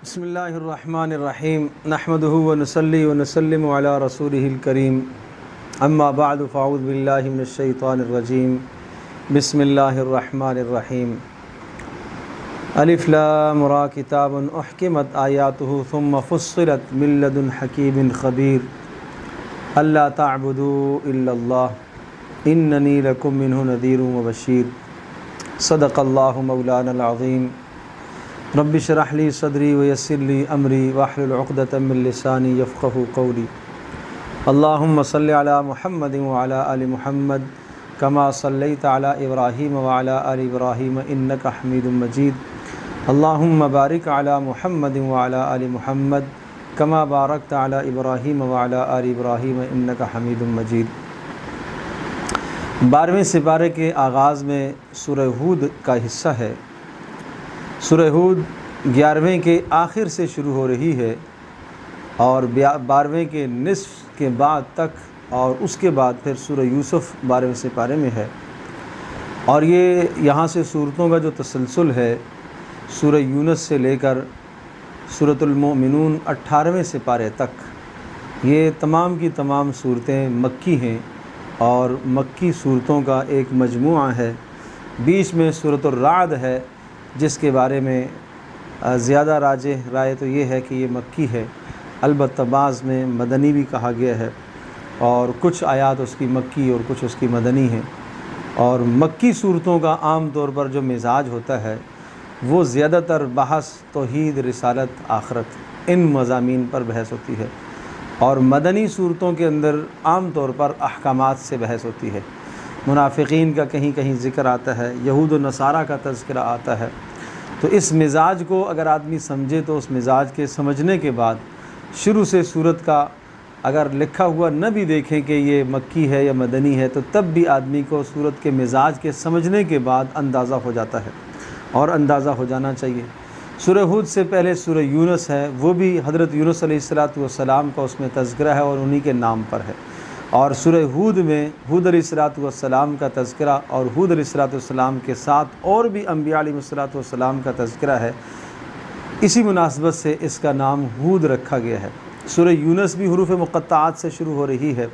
बिस्मिल्लाहिर्रहमानिर्रहीम नहमदुहु व नुसल्ली व नुसल्लिमु अला रसूलिहिल करीम अम्मा बअदु फ़अऊज़ु बिल्लाहि मिनश्शैतानिर्रजीम बिस्मिल्लाहिर्रहमानिर्रहीम अलिफ लाम रा किताबुन उहकिमत आयातुहु सुम्मा फुस्सिलत मिन लदुन हकीमिन खबीर अल्ला तअबुदू इल्लल्लाह इन्ननी लकुम मिन्हु नज़ीरुम व बशीर सदक़ल्लाहु मौलानल अज़ीम रब्बि इश्रह ली सदरी व यस्सिर ली अमरी वहलुल उक़दतम मिन लिसानी यफ़क़हू क़ौली अल्लाहुम्मा सल्लि अला मुहम्मदिन व अला आलि मुहम्मद कमा सल्लैता अला इब्राहीम व अला आलि इब्राहीम इन्नका हमीदुम मजीद अल्लाहुम्मा बारिक अला मुहम्मदिन व अला आलि मुहम्मद कमा बारकता अला इब्राहीम व अला आलि इब्राहीम इन्नका हमीदुम मजीद। 12वें सिपारे के आगाज़ में सूरह हूद का हिस्सा है। सूरह हूद 11वें के आखिर से शुरू हो रही है और 12वें के निस्फ़ के बाद तक और उसके बाद फिर सूरह यूसुफ़ 12वें सिपारे में है। और ये यहाँ से सूरतों का जो तसलसल है सूरह यूनुस से लेकर सूरतुल मोमिनून 18वें सिपारे तक, ये तमाम की तमाम सूरतें मक्की हैं और मक्की सूरतों का एक मजमूआ है। बीच में सूरतुर राद है जिसके बारे में ज़्यादा राजिह राय तो ये है कि ये मक्की है, अलबत्ता बाज़ में मदनी भी कहा गया है और कुछ आयात उसकी मक्की और कुछ उसकी मदनी हैं। और मक्की सूरतों का आम तौर पर जो मिजाज होता है वो ज़्यादातर बहस तौहीद रिसालत आखरत इन मज़ामीन पर बहस होती है और मदनी सूरतों के अंदर आम तौर पर अहकामात से बहस होती है। मुनाफिकीन का कहीं कहीं ज़िक्र आता है, यहूद व नसारा का तज़किरा आता है। तो इस मिजाज को अगर आदमी समझे तो उस मिजाज के समझने के बाद शुरू से सूरत का अगर लिखा हुआ न भी देखें कि ये मक्की है या मदनी है तो तब भी आदमी को सूरत के मिजाज के समझने के बाद अंदाज़ा हो जाता है और अंदाज़ा हो जाना चाहिए। सूरह हूद से पहले सूरह यूनुस है, वो भी हज़रत यूनुस अलैहिस्सलातु वस्सलाम का उसमें तज़किरा है और उन्हीं के नाम पर है। और सूरह हूद में हूद अलैहिस्सलातु वस्सलाम का तज़किरा और हूद अलैहिस्सलातु वस्सलाम के साथ और भी अम्बिया अलैहिस्सलातु वस्सलाम का तज़किरा है। इसी मुनासबत से इसका नाम हूद रखा गया है। सूरह यूनुस भी हुरूफ़ मुक़त्तआत से शुरू हो रही है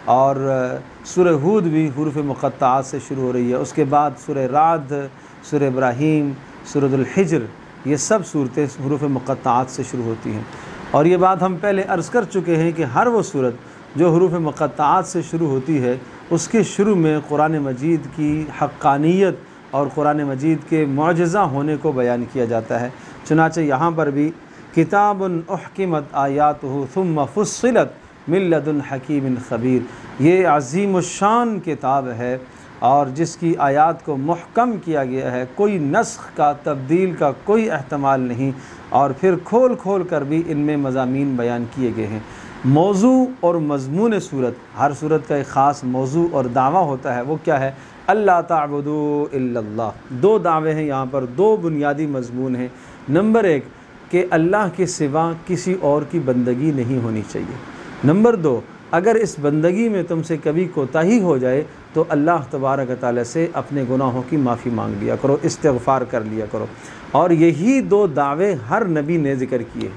और सूरह हूद भी हुरूफ़ मुक़त्तआत से शुरू हो रही है। उसके बाद सूरह राद, सूरह इब्राहीम, सूरतुल हिज्र, ये सब सूरतें हुरूफ़ मुक़त्तआत से शुरू होती हैं। और ये बात हम पहले अर्ज़ कर चुके हैं कि हर वो सूरत जो हुरूफ़ मुक़त्तआत से शुरू होती है उसके शुरू में कुरान मजीद की हक़्क़ानियत और कुरान मजीद के मुअजिज़ा होने को बयान किया जाता है। चुनांचे यहाँ पर भी किताबुन उहकिमत आयातुहु सुम्मा फुस्सिलत मिन लदुन हकीमिन खबीर, ये अज़ीमुश्शान किताब है और जिसकी आयात को मुहकम किया गया है, कोई नस्ख़ का तब्दील का कोई एहतमाल नहीं और फिर खोल खोल कर भी इनमें मज़ामीन बयान किए गए हैं। मौजू और मज़मून सूरत, हर सूरत का एक ख़ास मौजू और दावा होता है। वो क्या है? अल्ला ताबुदू इल्लल्लाह। दो दावे हैं यहाँ पर, दो बुनियादी मज़मून हैं। नंबर 1 कि अल्लाह के सिवा किसी और की बंदगी नहीं होनी चाहिए। नंबर 2, अगर इस बंदगी में तुमसे कभी कोताही हो जाए तो अल्लाह तबारक व तआला से अपने गुनाहों की माफ़ी मांग लिया करो, इस्तिग़फ़ार कर लिया करो। और यही दो दावे हर नबी ने ज़िक्र किए।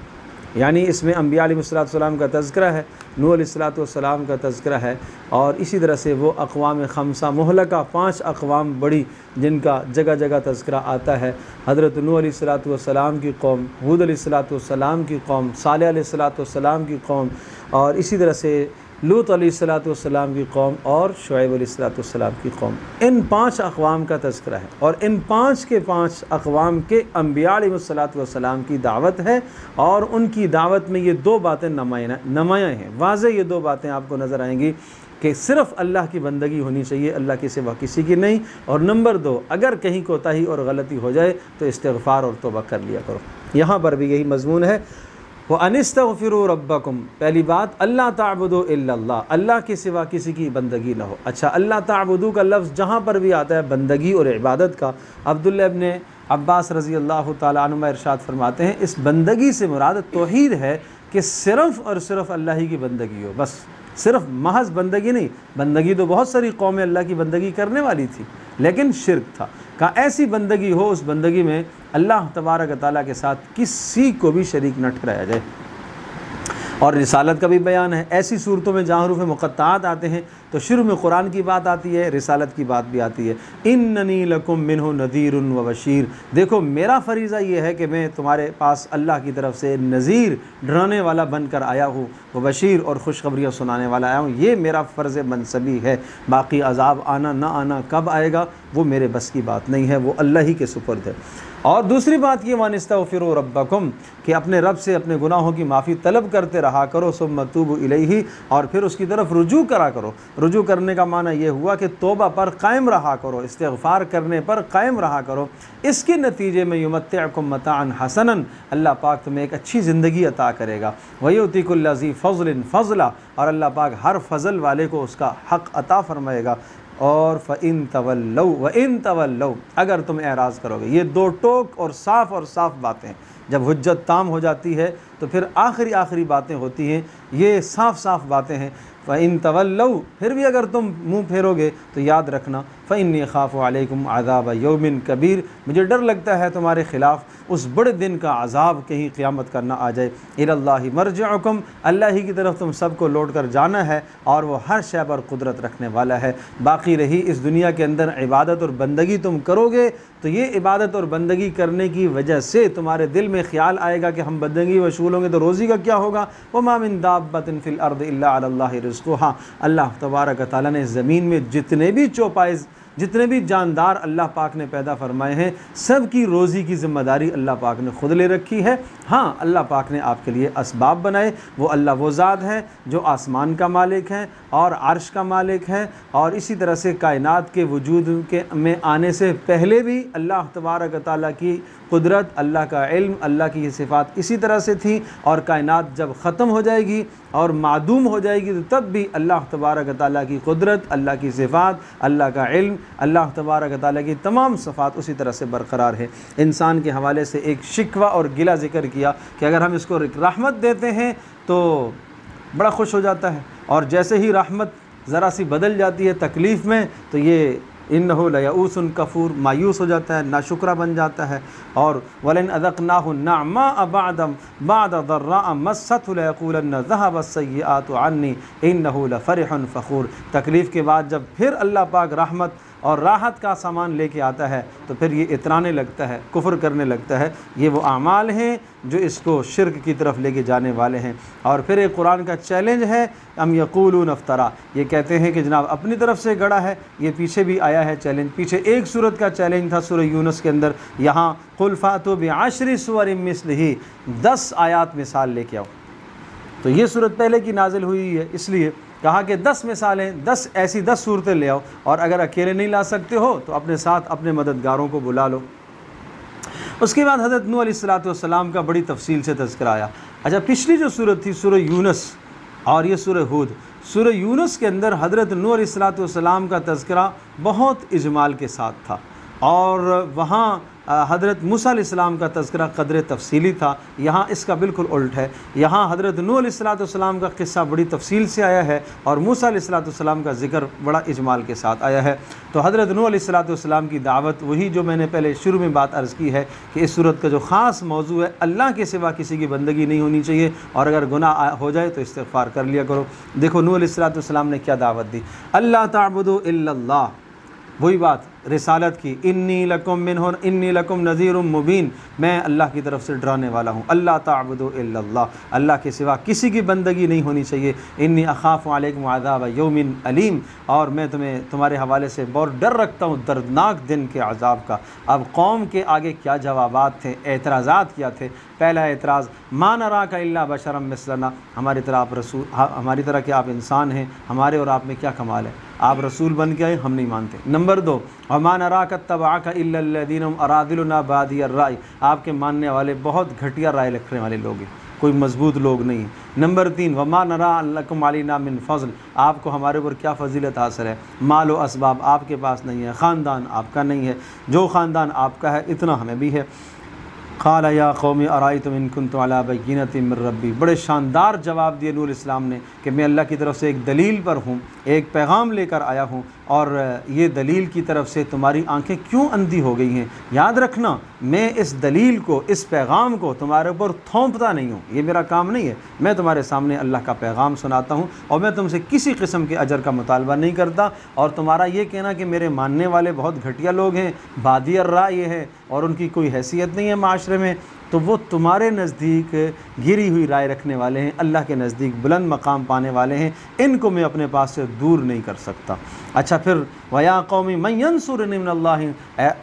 यानी इसमें अम्बिया अलैहिस्सलाम का तज़किरा है, नूह अलैहिस्सलाम का तज़किरा है और इसी तरह से वो अक़वाम ख़म्सा मुहलका 5 अक़वाम बड़ी जिनका जगह जगह तज़किरा आता है। हज़रत नूह अलैहिस्सलाम की कौम, हूद अलैहिस्सलाम की कौम, सालेह अलैहिस्सलाम की कौम और इसी तरह से लूत अलैहिस्सलाम की कौम और शुएब अलैहिस्सलाम की कौम। इन 5 अक़वाम का तज़किरा है और इन 5 के 5 अक़वाम के अम्बिया अलैहिस्सलाम की दावत है और उनकी दावत में ये दो बातें नुमायाँ हैं। वाज़ेह ये दो बातें आपको नज़र आएंगी कि सिर्फ़ अल्लाह की बंदगी होनी चाहिए, अल्लाह के सिवा किसी की नहीं। और नंबर 2, अगर कहीं कोताही और गलती हो जाए तो इस्तिग़फ़ार और तौबा कर लिया करो। यहाँ पर भी यही मज़मून है। व अनिस्तग़फ़िरू रब्बकुम, पहली बात अल्ला ताबुदू इल्लल्लाह, अल्लाह के सिवा किसी की बंदगी ना हो। अच्छा, अल्लाह ताबुदू का लफ्ज़ जहाँ पर भी आता है बंदगी और इबादत का, अब्दुल्लाह इब्न अब्बास रज़ी अल्लाह तआला अन्हुमा इरशाद फरमाते हैं इस बंदगी से मुराद तौहीद है कि सिर्फ़ और सिर्फ़ अल्लाह ही की बंदगी हो, बस सिर्फ महज बंदगी नहीं, बंदगी तो बहुत सारी कौमें अल्लाह की बंदगी करने वाली थी, लेकिन शिरक था। कहा ऐसी बंदगी हो, उस बंदगी में अल्लाह तबारक व तआला के साथ किसी को भी शरीक न ठहराया जाए। और रिसालत का भी बयान है। ऐसी सूरतों में जहाँ हरूफ मुक़त्ताअत आते हैं तो शुरू में कुरान की बात आती है, रिसालत की बात भी आती है। इन्ननी लकुम मिन्हु नज़ीरुन व बशीर, देखो मेरा फ़रीज़ा ये है कि मैं तुम्हारे पास अल्लाह की तरफ से नज़ीर, डराने वाला बनकर आया हूँ, व बशीर और खुशखबरियाँ सुनाने वाला आया हूँ। ये मेरा फ़र्ज़ मनसबी है। बाकी अज़ाब आना ना आना कब आएगा वो मेरे बस की बात नहीं है, वो अल्लाह ही के सुपुर्द है। और दूसरी बात ये वानिस्तग़फ़िरू रब्बकुम, कि अपने रब से अपने गुनाहों की माफ़ी तलब करते रहा करो, सुम्मा तूबू इलैहि, और फिर उसकी तरफ रुजू करा करो। रुजू करने का माना ये हुआ कि तौबा पर कायम रहा करो, इस्तिग़फ़ार करने पर कायम रहा करो। इसके नतीजे में युमत्तिअकुम मताअन हसनन, अल्लाह पाक तुम्हें एक अच्छी ज़िंदगी अता करेगा। वयुती कुल्ला ज़ी फ़ज़लिन फ़ज़ला, और अल्लाह पाक हर फ़ज़ल वाले को उसका हक़ अता फ़रमाएगा। और फ़इन तवल्लौ व इन तवल्लौ, अगर तुम एराज़ करोगे। ये दो टोक और साफ़ बातें, जब हुज्जत ताम हो जाती है तो फिर आखिरी बातें होती हैं, ये साफ़ बातें हैं। फ़इन तवल्लौ, फिर भी अगर तुम मुँह फेरोगे तो याद रखना, फ़इन्नी अख़ाफ़ु अलैकुम अज़ाब यौमिन कबीर, मुझे डर लगता है तुम्हारे ख़िलाफ़ उस बड़े दिन का अज़ाब कहीं क़यामत करना आ जाए। इलल्लाहि मरजिउकुम, अल्लाह ही की तरफ तुम सबको लौट कर जाना है, और वो हर शय पर कुदरत रखने वाला है। बाकी रही इस दुनिया के अंदर इबादत और बंदगी तुम करोगे तो ये इबादत और बंदगी करने की वजह से तुम्हारे दिल में ख़्याल आएगा कि हम बंदगी मशगूल होंगे तो रोज़ी का क्या होगा। वमा मिन दाब्बतिन फ़िल अर्द इल्ला अलल्लाहि रिज़्क़ुहा, अल्लाह तबारक व तआला ने ज़मीन में जितने भी चौपाए, जितने भी जानदार अल्लाह पाक ने पैदा फरमाए हैं, सब की रोज़ी की ज़िम्मेदारी अल्लाह पाक ने ख़ुद ले रखी है। हाँ, अल्लाह पाक ने आपके लिए असबाब बनाए। वो अल्लाह वो ज़ात है जो आसमान का मालिक है और अर्श का मालिक है, और इसी तरह से कायनात के वजूद के में आने से पहले भी अल्लाह तबारक व तआला की कुदरत, अल्लाह का इल्म, अल्लाह की सिफ़ात इसी तरह से थी। और कायनात जब ख़त्म हो जाएगी और मादूम हो जाएगी तो तब भी अल्लाह तबारक व तआला की कुदरत, अल्लाह की सिफ़ात, अल्लाह का इल्म, अल्लाह तबारक व तआला की तमाम सिफ़ात उसी तरह से बरक़रार है। इंसान के हवाले से एक शिकवा और गिला ज़िक्र किया कि अगर हम इसको रहमत देते हैं तो बड़ा खुश हो जाता है, और जैसे ही रहमत ज़रा सी बदल जाती है तकलीफ़ में तो ये इन्नहु लयऊसुन कफ़ूर, मायूस हो जाता है, नाशुक्रा बन जाता है। और वलन अज़क़नाहु नअमा बअद ज़र्रा मस्सतहु लयक़ूलन्न ज़हबत सय्यिआतु अन्नी इन्नहु लफ़रिहुन फ़ख़ूर, तकलीफ़ के बाद जब फिर अल्लाह पाक रहमत और राहत का सामान लेके आता है तो फिर ये इतराने लगता है, कुफ्र करने लगता है। ये वो आमाल हैं जो इसको शिरक की तरफ लेके जाने वाले हैं। और फिर एक कुरान का चैलेंज है, अम यक़ूलून अफ़्तरा, ये कहते हैं कि जनाब अपनी तरफ से गढ़ा है। ये पीछे भी आया है चैलेंज, पीछे एक सूरत का चैलेंज था सूरह यूनुस के अंदर। यहाँ क़ुल फ़ातू बिअश्रि सूवरिम मिस्लिही, 10 आयात मिसाल लेके आओ। तो ये सूरत पहले की नाजिल हुई है, इसलिए कहा कि 10 मिसालें, 10 सूरतें ले आओ, और अगर अकेले नहीं ला सकते हो तो अपने साथ अपने मददगारों को बुला लो। उसके बाद हज़रत नूह अलैहिस्सलातु वस्सलाम का बड़ी तफसील से तज़किरा आया। अच्छा, पिछली जो सूरत थी सूरह यूनुस और ये सूरह हूद, सूरह यूनुस के अंदर हज़रत नूह अलैहिस्सलातु वस्सलाम का तज़किरा बहुत इजमाल के साथ था, और वहाँ हज़रत मूसा अलैहिस्सलाम का तज़किरा क़द्र तफसीली था। यहाँ इसका बिल्कुल उल्ट है। यहाँ हज़रत नूह अलैहिस्सलाम का क़िस्सा बड़ी तफसील से आया है और मूसा अलैहिस्सलाम का ज़िक्र बड़ा इजमाल के साथ आया है। तो हज़रत नूह अलैहिस्सलाम की दावत, वही जो मैंने पहले शुरू में बात अर्ज़ की है कि इस सूरत का जो ख़ास मौजू है, अल्लाह के सिवा किसी की बंदगी नहीं होनी चाहिए, और अगर गुनाह हो जाए तो इस्तिग़फ़ार कर लिया करो। देखो नूह अलैहिस्सलाम ने क्या दावत दी, अल्लाह ताबुदू इल्लल्लाह, वही बात रिसालत की, इन्नी लकुम नज़ीरुम मुबीन, मैं अल्लाह की तरफ से डराने वाला हूँ। अल्लाह ताबुदू इल्लल्लाह, अल्लाह के सिवा किसी की बंदगी नहीं होनी चाहिए। इन्नी अख़ाफ़ु अलैकुम अज़ाब यौमिन अलीम, और मैं तुम्हारे हवाले से बहुत डर रखता हूँ दर्दनाक दिन के अज़ाब का। अब कौम के आगे क्या जवाबात थे, एतराज़ात क्या थे। पहला एतराज़, मा नराका इल्ला बशरम मिसलना, हमारी तरह के आप इंसान हैं, हमारे और आप में क्या कमाल है, आप रसूल बन के आए, हम नहीं मानते। नंबर 2, वमा नराका तबअका इल्ला अल्लज़ीना अरादिलुना बादियर राय, आपके मानने वाले बहुत घटिया राय रखने वाले लोग हैं, कोई मजबूत लोग नहीं है। नंबर 3, वमा नरा लकुम अलैना मिन फ़ज़ल, आपको हमारे ऊपर क्या फ़जीलत हासिल है, माल व असबाब आपके पास नहीं है, ख़ानदान आपका नहीं है, जो ख़ानदान आपका है इतना हमें भी है। क़ाल या क़ौमी अरायतुम इन कुन्तु अला बय्यिनतिन मिन रब्बी, बड़े शानदार जवाब दिए नूह अलैहिस्सलाम ने कि मैं अल्लाह की तरफ से एक दलील पर हूँ, एक पैगाम लेकर आया हूँ, और ये दलील की तरफ से तुम्हारी आंखें क्यों अंधी हो गई हैं। याद रखना, मैं इस दलील को, इस पैगाम को तुम्हारे ऊपर थोपता नहीं हूँ, ये मेरा काम नहीं है। मैं तुम्हारे सामने अल्लाह का पैगाम सुनाता हूँ और मैं तुमसे किसी किस्म के अजर का मुतालबा नहीं करता। और तुम्हारा ये कहना कि मेरे मानने वाले बहुत घटिया लोग हैं, बादी अर्रा ये है और उनकी कोई हैसियत नहीं है माशरे में, तो वो तुम्हारे नज़दीक गिरी हुई राय रखने वाले हैं, अल्लाह के नज़दीक बुलंद मकाम पाने वाले हैं, इनको मैं अपने पास से दूर नहीं कर सकता। अच्छा, फिर वया कौमी मन यंसुरनी मिनल्लाह,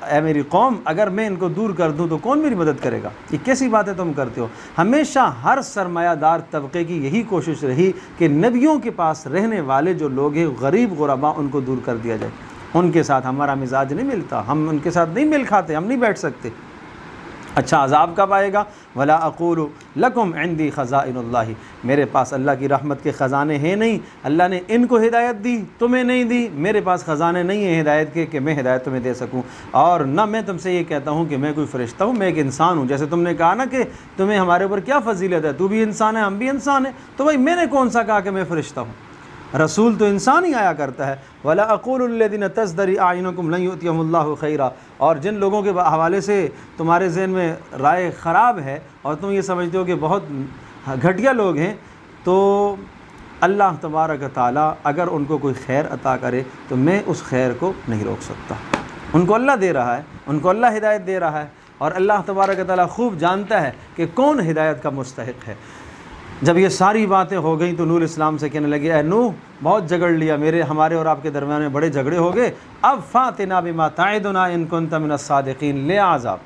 ए मेरी कौम, अगर मैं इनको दूर कर दूँ तो कौन मेरी मदद करेगा। ये कैसी बातें तुम करते हो। हमेशा हर सरमायादार तबके की यही कोशिश रही कि नबियों के पास रहने वाले जो लोग हैं, गरीब गुरबा, उनको दूर कर दिया जाए। उनके साथ हमारा मिजाज नहीं मिलता, हम उनके साथ नहीं मिल खाते, हम नहीं बैठ सकते। अच्छा, अज़ाब कब आएगा। वला अक़ूलु लकुम इंदी ख़ज़ाइनुल्लाहि, मेरे पास अल्लाह की रहमत के ख़जाने हैं नहीं। अल्लाह ने इनको हिदायत दी, तुम्हें नहीं दी। मेरे पास ख़जाने नहीं है हिदायत के कि मैं हिदायत तुम्हें दे सकूं। और ना मैं तुमसे ये कहता हूँ कि मैं कोई फ़रिश्ता हूँ, मैं एक इंसान हूँ। जैसे तुमने कहा ना कि तुम्हें हमारे ऊपर क्या फ़जीलत है, तू भी इंसान है, हम भी इंसान हैं, तो भाई मैंने कौन सा कहा कि मैं फ़रिश्ता हूँ। रसूल तो इंसान ही आया करता है। वला अक़ूलुल्लज़ीना तज़दरी आयुनुकुम लन युतियहुमुल्लाहु खैरा, और जिन लोगों के हवाले से तुम्हारे ज़हन में राय ख़राब है और तुम ये समझते हो कि बहुत घटिया लोग हैं, तो अल्लाह तबारक व तआला अगर उनको कोई खैर अता करे तो मैं उस खैर को नहीं रोक सकता। उनको अल्लाह दे रहा है, उनको अल्लाह हिदायत दे रहा है, और अल्लाह तबारक व तआला खूब जानता है कि कौन हिदायत का मुस्तहिक़ है। जब ये सारी बातें हो गई तो नूह इस्लाम से कहने लगे, ए नूह, बहुत झगड़ लिया, हमारे और आपके दरमियान में बड़े झगड़े हो गए, अब फ़ातिना बिमा ताइदुना इन कुन्त मिनस सादिक़ीन, ले आज़ाब।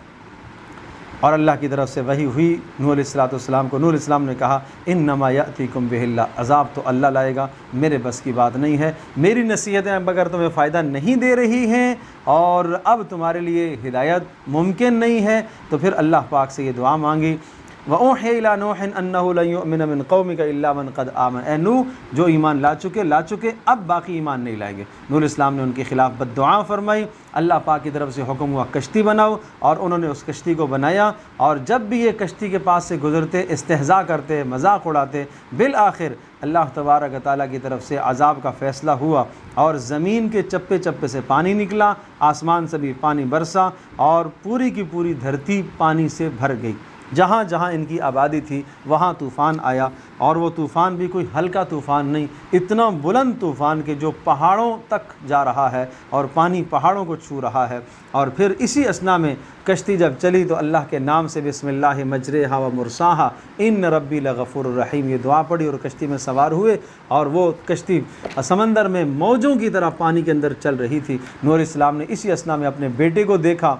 और अल्लाह की तरफ से वही हुई नूह अलैहिस्सलाम को। नूह इस्लाम ने कहा, इन्नमा यातीकुम बिहिल्लाह, अज़ाब तो अल्लाह लाएगा, मेरे बस की बात नहीं है। मेरी नसीहतें अब अगर तुम्हें फ़ायदा नहीं दे रही हैं और अब तुम्हारे लिए हिदायत मुमकिन नहीं है, तो फिर अल्लाह पाक से ये दुआ मांगी, वऊहिया इला नूहिन अन्नहु लन युअमिन मिन कौमिका इल्ला मन क़द आमन, ए नूह, जो ईमान ला चुके, अब बाकी ईमान नहीं लाएंगे। नूह इस्लाम ने उनके खिलाफ बद्दुआ फरमाई। अल्लाह पाक की तरफ से हुक्म हुआ कश्ती बनाओ, और उन्होंने उस कश्ती को बनाया। और जब भी ये कश्ती के पास से गुज़रते, इस्तेहज़ा करते, मजाक उड़ाते, बिल आखिर अल्लाह तबारक व तआला की तरफ से अज़ाब का फ़ैसला हुआ और ज़मीन के चप्पे चप्पे से पानी निकला, आसमान से भी पानी बरसा और पूरी की पूरी धरती पानी से भर गई। जहाँ जहाँ इनकी आबादी थी वहाँ तूफ़ान आया, और वो तूफ़ान भी कोई हल्का तूफ़ान नहीं, इतना बुलंद तूफ़ान कि जो पहाड़ों तक जा रहा है और पानी पहाड़ों को छू रहा है। और फिर इसी असना में कश्ती जब चली तो अल्लाह के नाम से बिस्मिल्लाह मजरेहा व मुरसाहा इन रब्बी लगफुर रहीम, ये दुआ पड़ी और कश्ती में सवार हुए, और वो कश्ती समंदर में मौजों की तरह पानी के अंदर चल रही थी। नूह इस्लाम ने इसी असना में अपने बेटे को देखा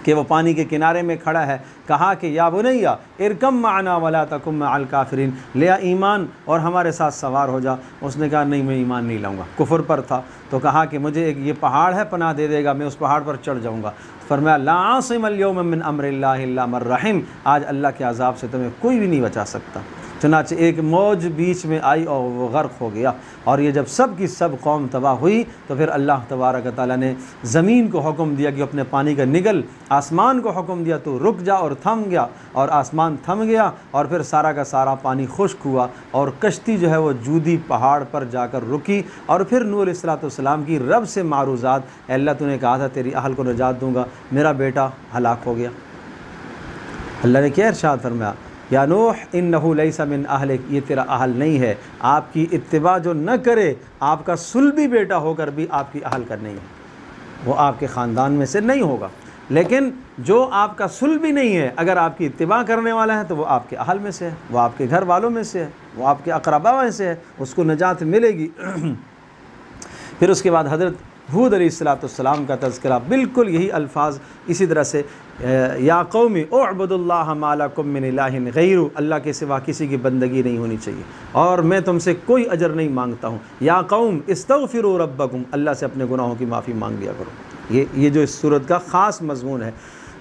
कि वो पानी के किनारे में खड़ा है। कहा कि या बुनैया इरकम माना वला तकुम मअल काफिरीन, ले ईमान और हमारे साथ सवार हो जा। उसने कहा नहीं, मैं ईमान नहीं लाऊंगा, कुफ्र पर था। तो कहा कि मुझे एक ये पहाड़ है, पनाह दे देगा, मैं उस पहाड़ पर चढ़ जाऊँगा। फरमाया ला आसिमल यौम मिन अम्रिल्लाहि इल्ला मन रहीम, आज अल्लाह के अज़ाब से तुम्हें कोई भी नहीं बचा सकता। चुनाचे एक मौज बीच में आई और वो गर्क हो गया। और ये जब सब की सब कौम तबाह हुई तो फिर अल्लाह तबारक व तआला ने ज़मीन को हुक्म दिया कि अपने पानी का निगल, आसमान को हुक्म दिया तो रुक जा, और थम गया, और आसमान थम गया, और फिर सारा का सारा पानी खुश्क हुआ और कश्ती जो है वो जूदी पहाड़ पर जाकर रुकी। और फिर नूह अलैहिस्सलाम की रब से मारूज़ात, अल्लाह तूने कहा था तेरी अहल को निजात दूँगा, मेरा बेटा हलाक हो गया। अल्लाह ने क्या इरशाद फरमाया, या नूह इन्नहु लैसा मिन अहलिक, ये तेरा अहल नहीं है। आपकी इत्तिबा जो न करे, आपका सुलभी बेटा होकर भी आपकी अहल का नहीं है, वो आपके ख़ानदान में से नहीं होगा। लेकिन जो आपका सुलभी नहीं है, अगर आपकी इत्तिबा करने वाला है तो वो आपके अहल में से है, वो आपके घर वालों में से है, वो आपके अक़रबा में से है, उसको नजात मिलेगी। फिर उसके बाद हज़रत हूद अलैहिस्सलाम का तज़किरा, बिल्कुल यही अल्फाज इसी तरह से, या कौमी उअबुदुल्लाह मा लकुम मिन इलाहिन गैरु, अल्लाह के सिवा किसी की बंदगी नहीं होनी चाहिए और मैं तुमसे कोई अजर नहीं मांगता हूँ। या कौम इस्तग़फिरू रब्बकुम, अल्लाह से अपने गुनाहों की माफ़ी मांग लिया करो। ये जो इस सूरत का ख़ास मज़मून है।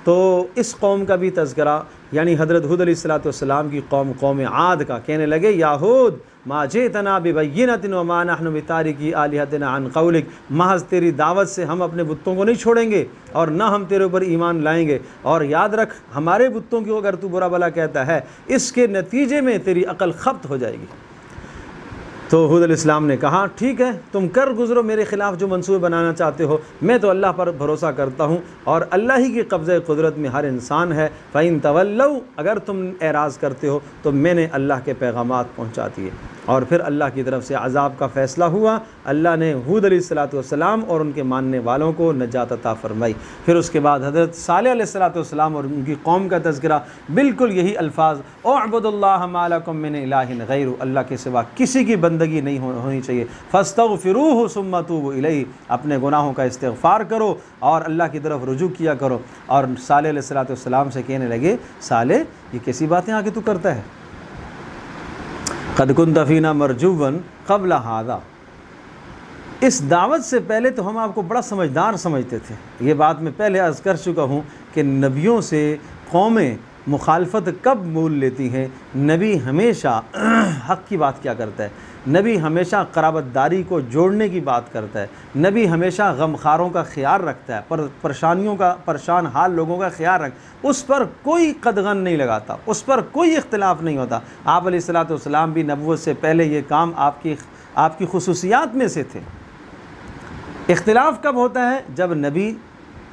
तो इस कौम का भी तज़किरा, यानी हज़रत हूद अलैहिस्सलाम की कौम, कौम आद का, कहने लगे या हूद मा जितना बिबय्यिनतिन व मा नहनु बितारिकी आलिहतिना अन क़ौलिक, महज़ तेरी दावत से हम अपने बुतों को नहीं छोड़ेंगे और ना हम तेरे ऊपर ईमान लाएंगे। और याद रख, हमारे बुतों की अगर तू बुरा भला कहता है, इसके नतीजे में तेरी अक़ल ख़ब्त हो जाएगी। तो हूद अलैहिस्सलाम ने कहा ठीक है, तुम कर गुज़रो मेरे ख़िलाफ़ जो मंसूबे बनाना चाहते हो, मैं तो अल्लाह पर भरोसा करता हूँ और अल्लाह ही की कब्ज़े कुदरत में हर इंसान है। फ़इन तवल्लौ, अगर तुम एराज़ करते हो तो मैंने अल्लाह के पैगामात पहुँचा दिए। और फिर अल्लाह की तरफ से अज़ाब का फ़ैसला हुआ। अल्लाह ने हूद अलैहिस्सलाम और उनके मानने वालों को नजात अता फ़रमाई। फिर उसके बाद हज़रत सालेह अलैहिस्सलाम और उनकी कौम का तज़किरा, बिल्कुल यही अल्फाज, उअब्दुल्लाह मा लकुम मिन इलाहिन गैरु, अल्लाह के सिवा किसी की बंदगी नहीं होनी चाहिए। फस्तगफिरूहु सुम्मा तूबू इलैहि, अपने गुनाहों का इस्तिग़फ़ार करो और अल्लाह की तरफ रुजू किया करो। और सालेह अलैहिस्सलाम से कहने लगे, सालेह ये कैसी बातें आगे तू करता है, क़द कुन्त फ़ीना मरजूवन क़ब्ल हाज़ा, इस दावत से पहले तो हम आपको बड़ा समझदार समझते थे। ये बात मैं पहले अर्ज़ कर चुका हूँ कि नबियों से कौमें मुखालफत कब मोल लेती हैं। नबी हमेशा हक़ की बात क्या करता है, नबी हमेशा क़राबतदारी को जोड़ने की बात करता है, नबी हमेशा गमखारों का ख्याल रखता है, परेशानियों का, परेशान हाल लोगों का ख्याल रख, उस पर कोई कदगन नहीं लगाता, उस पर कोई इख्तिलाफ़ नहीं होता। आप अलैहिस्सलाम भी नबुव्वत से पहले ये काम आपकी खुसूसियात में से थे। इख्तिलाफ़ कब होता है, जब नबी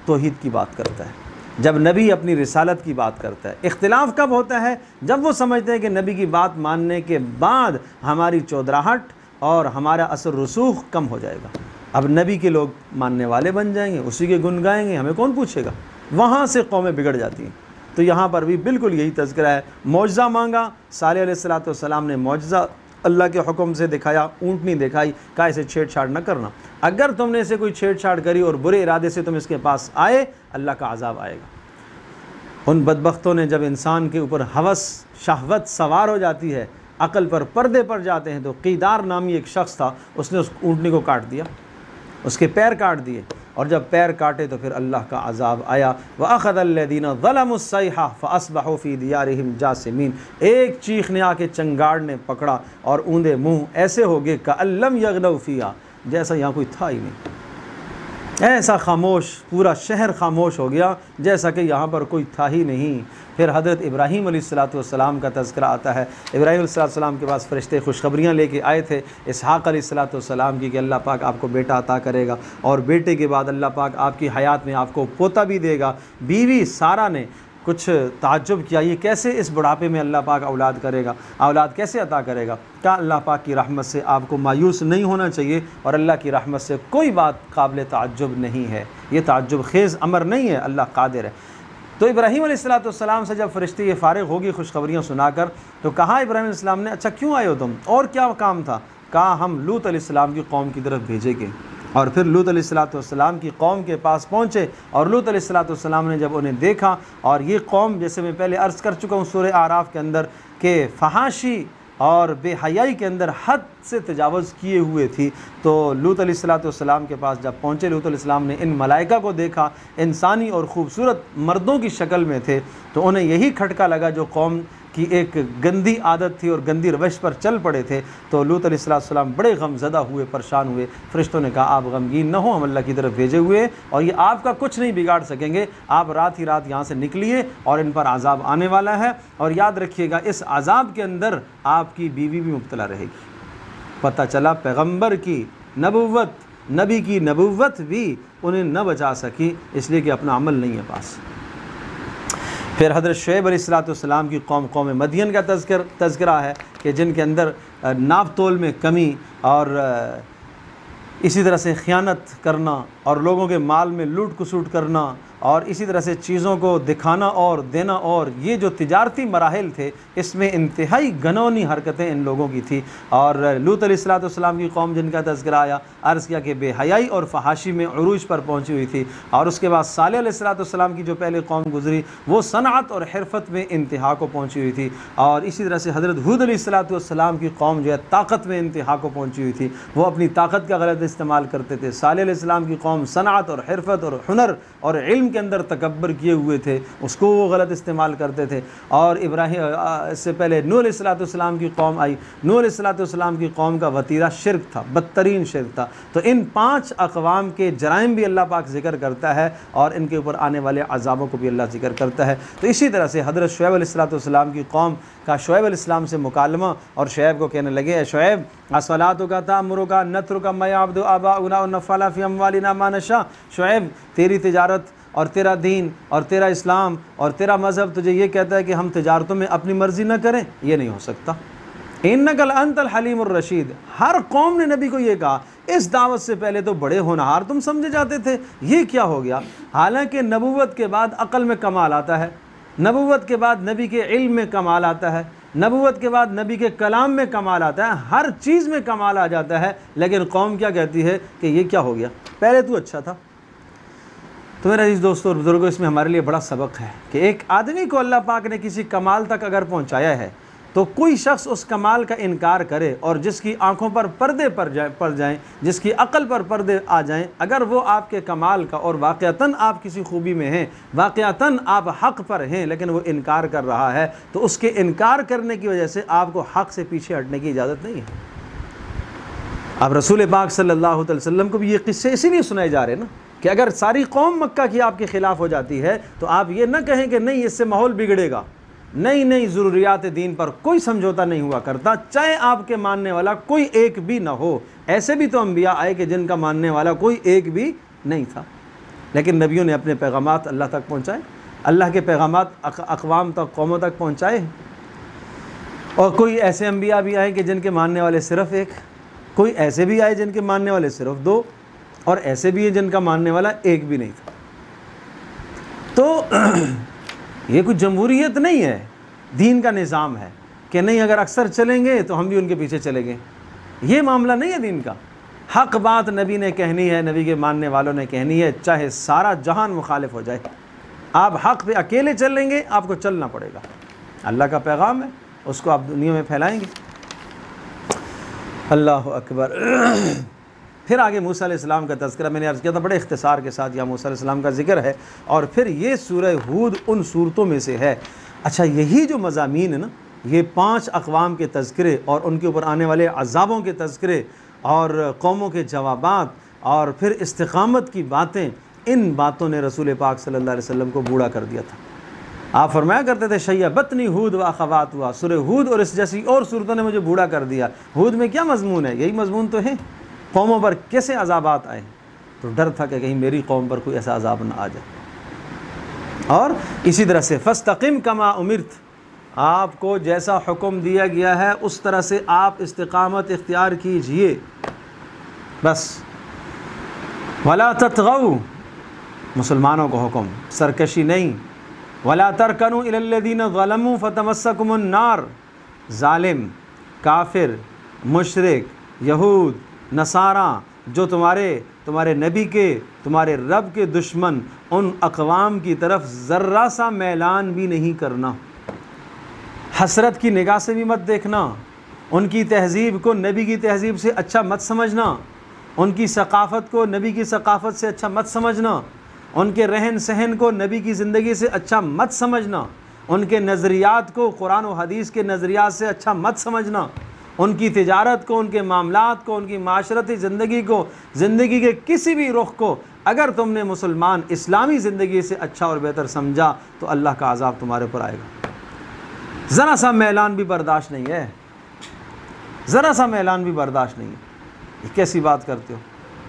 तौहीद की बात करता है, जब नबी अपनी रिसालत की बात करता है। इख्तिलाफ़ कब होता है, जब वो समझते हैं कि नबी की बात मानने के बाद हमारी चौधराहट और हमारा असर रसूख कम हो जाएगा। अब नबी के लोग मानने वाले बन जाएंगे, उसी के गुन गाएंगे, हमें कौन पूछेगा। वहाँ से कौमें बिगड़ जाती हैं। तो यहाँ पर भी बिल्कुल यही तज़किरा है। मौजज़ा मांगा, सालेह अलैहिस्सलाम ने मौजज़ा अल्लाह के हुक्म से दिखाया, ऊँटनी दिखाई, कहा इसे छेड़छाड़ न करना, अगर तुमने इसे कोई छेड़छाड़ करी और बुरे इरादे से तुम इसके पास आए, अल्लाह का अज़ाब आएगा। उन बदबख्तों ने, जब इंसान के ऊपर हवस शहवत सवार हो जाती है, अक़ल पर पर्दे पड़ जाते हैं, तो क़ीदार नामी एक शख्स था, उसने उस ऊँटनी को काट दिया, उसके पैर काट दिए, और जब पैर काटे तो फिर अल्लाह का अज़ाब आया। व अख़ज़ल्लज़ीना ज़लमुस्सैहा फ़अस्बहू फ़ी दियारिहिम जासिमीन, एक चीख ने आके चंगाड़ ने पकड़ा और ऊँधे मुँह ऐसे हो गए कअल्लम यग़नऊ फ़ीहा, जैसा यहाँ कोई था ही नहीं। ऐसा खामोश, पूरा शहर खामोश हो गया जैसा कि यहाँ पर कोई था ही नहीं। फिर हज़रत इब्राहीम अलैहिस्सलाम का तज़किरा आता है। इब्राहीम अलैहिस्सलाम के पास फ़रिश्ते खुशखबरियाँ लेके आए थे इसहाक़ अलैहिस्सलाम की कि अल्लाह पाक आपको बेटा अता करेगा और बेटे के बाद अल्लाह पाक आपकी हयात में आपको पोता भी देगा। बीवी सारा ने कुछ ताज्जुब किया, ये कैसे इस बुढ़ापे में अल्लाह पाक औलाद करेगा, औलाद कैसे अता करेगा। क्या अल्लाह पाक की रहमत से आपको मायूस नहीं होना चाहिए, और अल्लाह की रहमत से कोई बात काबिल ताज्जुब नहीं है, ये ताज्जुब खेज़ अमर नहीं है, अल्लाह कादिर है। तो इब्राहीम अलैहिस्सलाम से जब फ़रिश्ते ये फ़ारिग़ होगी खुशखबरियाँ सुनाकर, तो कहा इब्राहीम अलैहिस्सलाम ने, अच्छा क्यों आए हो तुम, और क्या काम था। कहा हम लूत अलैहिस्सलाम की कौम की तरफ भेजेंगे। और फिर लूत अलैहिस्सलाम की कौम के पास पहुँचे, और लूत अलैहिस्सलाम ने जब उन्हें देखा, और ये कौम जैसे मैं पहले अर्ज़ कर चुका हूँ सूरह आराफ के अंदर कि फ़हाशी और बेहयाई के अंदर हद से तजावज़ किए हुए थी, तो लूत अलैहिस्सलाम के पास जब पहुँचे, लूत अलैहिस्सलाम ने इन मलाइका को देखा, इंसानी और ख़ूबसूरत मर्दों की शक्ल में थे, तो उन्हें यही खटका लगा जो कौम की एक गंदी आदत थी और गंदी रवश पर चल पड़े थे। तो लूत अलैहिस्सलाम बड़े गमज़दा हुए, परेशान हुए। फ़रिश्तों ने कहा आप गमगीन न हो, हम अल्लाह की तरफ भेजे हुए और ये आपका कुछ नहीं बिगाड़ सकेंगे, आप रात ही रात यहाँ से निकलिए और इन पर अज़ाब आने वाला है, और याद रखिएगा इस अज़ाब के अंदर आपकी बीवी भी मुब्तला रहेगी। पता चला पैगम्बर की नबुव्वत, नबी की नबुव्वत भी उन्हें न बचा सकी, इसलिए कि अपना अमल नहीं है पास। फिर हज़रत शुएब अलैहिस्सलाम की कौम मदियन का तज़किरा है कि जिनके अंदर नाप तोल में कमी और इसी तरह से ख़यानत करना और लोगों के माल में लूट खसूट करना और इसी तरह से चीज़ों को दिखाना और देना, और ये जो तिजारती मराहिल थे इसमें इंतहाई घनौनी हरकतें इन लोगों की थी। और लूत अलैहिस्सलाम की कौम जिनका तज़किरा आया, अर्ज़ किया कि बेहयाई और फहाशी में उरूज पर पहुँची हुई थी। और उसके बाद सालेह अलैहिस्सलाम की जो पहले कौम गुज़री वो सनअत और हिरफत में इंतहा को पहुँची हुई थी। और इसी तरह से हज़रत हूद अलैहिस्सलाम की कौम जो है ताकत में इंतहा को पहुँची हुई थी, वो अपनी ताकत का गलत इस्तेमाल करते थे। सालेह अलैहिस्सलाम की कौम सनअत और हिरफत और हुनर और इल्म इल्म के अंदर तकब्बर किए हुए थे उसको वो गलत इस्तेमाल करते थे। और इब्राहीम इससे पहले नूह अलैहिस्सलाम की कौम आई, नूह अलैहिस्सलाम की कौम का वतीरा शिरक था, बदतरीन शिरक था। तो इन 5 अक़वाम के जराइम भी अल्लाह पाक ज़िक्र करता है और इनके ऊपर आने वाले अज़ाबों को भी अल्लाह ज़िक्र करता है। तो इसी तरह से हज़रत शुएब अलैहिस्सलाम की कौम का शुएब अलैहिस्सलाम से मुकालमा, और शुएब को कहने लगे, शुएब अस्सलातु का तामुरु का नत्रू का मयाबदु आबाउना व नफ़ला फ़ी अम्वालिना मा नशा। शुएब, तेरी तिजारत और तेरा दीन और तेरा इस्लाम और तेरा मज़हब तुझे ये कहता है कि हम तिजारतों में अपनी मर्ज़ी न करें, ये नहीं हो सकता। इन्नकल अंतल हलीमुर रशीद। हर कौम ने नबी को ये कहा। इस दावत से पहले तो बड़े होनहार तुम समझे जाते थे, ये क्या हो गया? हालांकि नबूवत के बाद अक़ल में कमाल आता है, नबूवत के बाद नबी के इल्म में कमाल आता है, नबूवत के बाद नबी के कलाम में कमाल आता है, हर चीज़ में कमाल आ जाता है। लेकिन कौम क्या कहती है कि ये क्या हो गया, पहले तू अच्छा था। तो मेरे अजीज़ दोस्तों और बुज़ुर्गों, इसमें हमारे लिए बड़ा सबक है कि एक आदमी को अल्लाह पाक ने किसी कमाल तक अगर पहुँचाया है तो कोई शख्स उस कमाल का इनकार करे और जिसकी आँखों पर पर्दे पड़ जाएँ, जिसकी अक़ल पर पर्दे आ जाएँ, अगर वो आपके कमाल का और वाक़अतन आप किसी खूबी में हैं, वाक़अतन आप हक़ पर हैं, लेकिन वो इनकार कर रहा है, तो उसके इनकार करने की वजह से आपको हक़ से पीछे हटने की इजाज़त नहीं है। अब रसूल पाक सल्लल्लाहु अलैहि वसल्लम को भी ये किस्से इसीलिए सुनाए जा रहे हैं ना कि अगर सारी कौम मक्का की आपके ख़िलाफ़ हो जाती है तो आप ये ना कहें कि नहीं इससे माहौल बिगड़ेगा। नहीं, ज़रूरियात दीन पर कोई समझौता नहीं हुआ करता, चाहे आपके मानने वाला कोई एक भी ना हो। ऐसे भी तो अंबिया आए कि जिनका मानने वाला कोई एक भी नहीं था, लेकिन नबियों ने अपने पैगामात अल्लाह तक पहुँचाए, अल्लाह के पैगामात अक़वाम तक, कौमों तक पहुँचाए। और कोई ऐसे अंबिया भी आए कि जिनके मानने वाले सिर्फ़ एक, कोई ऐसे भी आए जिनके मानने वाले सिर्फ़ 2, और ऐसे भी है जिनका मानने वाला एक भी नहीं था। तो ये कुछ जमहूरियत नहीं है, दीन का निज़ाम है कि नहीं अगर अक्सर चलेंगे तो हम भी उनके पीछे चलेंगे। ये मामला नहीं है दीन का। हक़ बात नबी ने कहनी है, नबी के मानने वालों ने कहनी है, चाहे सारा जहान मुखालिफ हो जाए। आप हक़ पे अकेले चल लेंगे, आपको चलना पड़ेगा। अल्लाह का पैगाम है, उसको आप दुनिया में फैलाएँगे। अल्लाह अकबर। फिर आगे मूसा अलैहिस्सलाम का तज़किरा मैंने अर्ज़ किया था, बड़े इख्तिसार के साथ यहाँ मूसा अलैहिस्सलाम का ज़िक्र है। और फिर ये सूरह हूद उन सूरतों में से है। अच्छा, यही जो मज़ामीन है ना, ये 5 अक़वाम के तज़किरे और उनके ऊपर आने वाले अज़ाबों के तज़किरे और कौमों के जवाबात और फिर इस्तिक़ामत की बातें, इन बातों ने रसूल पाक सल्लल्लाहु अलैहि वसल्लम को बूढ़ा कर दिया था। आप फरमाया करते थे, शय्यबतनी हूद व अख़वात हुआ, सूरह हूद और इस जैसी और सूरतों ने मुझे बूढ़ा कर दिया। हूद में क्या मज़मून है? यही मज़मून तो है, कौमों पर कैसे अज़ाबात आए। तो डर था कि कहीं मेरी कौम पर कोई ऐसा अज़ाब ना आ जाए। और इसी तरह से फ़स्तक़िम कमा उमिरत, आपको जैसा हुक्म दिया गया है उस तरह से आप इस्तिक़ामत इख्तियार कीजिए बस। वला ततगऊ, मुसलमानों को हुक्म, सरकशी नहीं। वला तरकनू इलल्लज़ीना ज़लमू फ़तमस्सकुमुन नार, ज़ालिम, काफिर, मुशरिक, यहूद, नसारा, जो तुम्हारे नबी के, तुम्हारे रब के दुश्मन, उन अक़वाम की तरफ ज़र्रा सा मैलान भी नहीं करना। हसरत की निगाह से भी मत देखना। उनकी तहज़ीब को नबी की तहज़ीब से अच्छा मत समझना। उनकी सक़ाफ़त को नबी की सक़ाफ़त से अच्छा मत समझना। उनके रहन सहन को नबी की ज़िंदगी से अच्छा मत समझना। उनके नज़रियात को कुरान और हदीस के नज़रियात से अच्छा मत समझना। उनकी तिजारत को, उनके मामलात को, उनकी माशरती ज़िंदगी को, ज़िंदगी के किसी भी रुख को अगर तुमने मुसलमान इस्लामी ज़िंदगी से अच्छा और बेहतर समझा तो अल्लाह का अज़ाब तुम्हारे ऊपर आएगा। ज़रा सा मैलान भी बर्दाश्त नहीं है, ज़रा सा मैलान भी बर्दाश्त नहीं है। ये कैसी बात करते हो?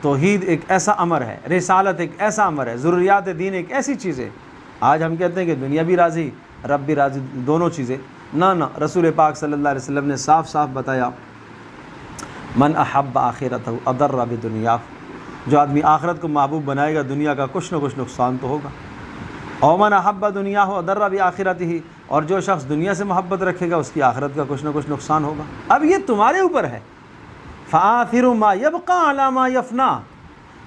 तौहीद एक ऐसा अमर है, रिसालत एक ऐसा अमर है, ज़रूरियात दीन एक ऐसी चीज़ है। आज हम कहते हैं कि दुनिया भी राज़ी, रब भी राज़ी, दोनों चीज़ें ना। रसूल पाक सल्लल्लाहु अलैहि वसल्लम ने साफ साफ बताया, मन अहब्ब आखिरतहु अदर्र बिदुनिया, जो आदमी आखिरत को महबूब बनाएगा दुनिया का कुछ न कुछ नुकसान तो होगा। और मन अहब्ब दुनिया हो अदर्र बि आखिरतिही, और जो शख्स दुनिया से मोहब्बत रखेगा उसकी आखिरत का कुछ न कुछ नुकसान होगा। अब ये तुम्हारे ऊपर है। फ़ाथिरु मा यबक़ा अला मा यफ़ना,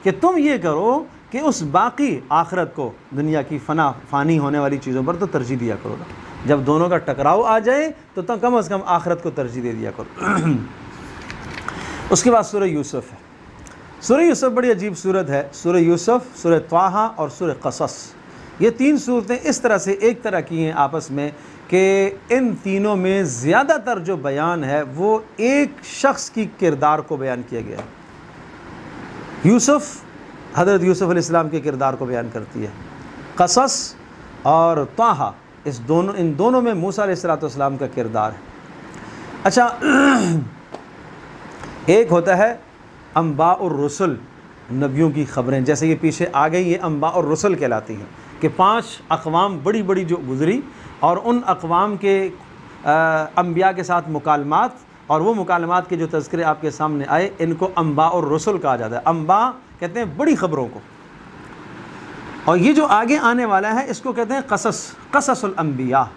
कि तुम ये करो कि उस बाकी आखिरत को दुनिया की फ़ानी होने वाली चीज़ों पर तो तरजीह दिया करो ना। जब दोनों का टकराव आ जाए तो कम से कम आखिरत को तरजीह दे दिया करो। उसके बाद सूरह यूसुफ है। सूरह यूसुफ बड़ी अजीब सूरत है। सूरह यूसुफ, सूरह त्वाहा और सूरह क़सस, ये 3 सूरतें इस तरह से एक तरह की हैं आपस में कि इन तीनों में ज़्यादातर जो बयान है वो एक शख्स की किरदार को बयान किया गया है। हज़रत यूसुफ़ अलैहिस्सलाम के किरदार को बयान करती है। क़सस और ताहा इन दोनों में मूसा अलैहिस्सलाम का किरदार है। अच्छा, एक होता है अम्बा और रसुल, नबियों की ख़बरें, जैसे ये पीछे आ गई, ये अम्बा और रसुल कहलाती हैं कि 5 अक़वाम बड़ी बड़ी जो गुज़री और उन अक़वाम के अम्बिया के साथ मुकालमात, और वो मुकालमात के जो तज़किरे आपके सामने आए, इनको अम्बा और रसुल कहा जाता है। अम्बा कहते हैं बड़ी ख़बरों को, और ये जो आगे आने वाला है इसको कहते हैं क़ससुल अम्बिया,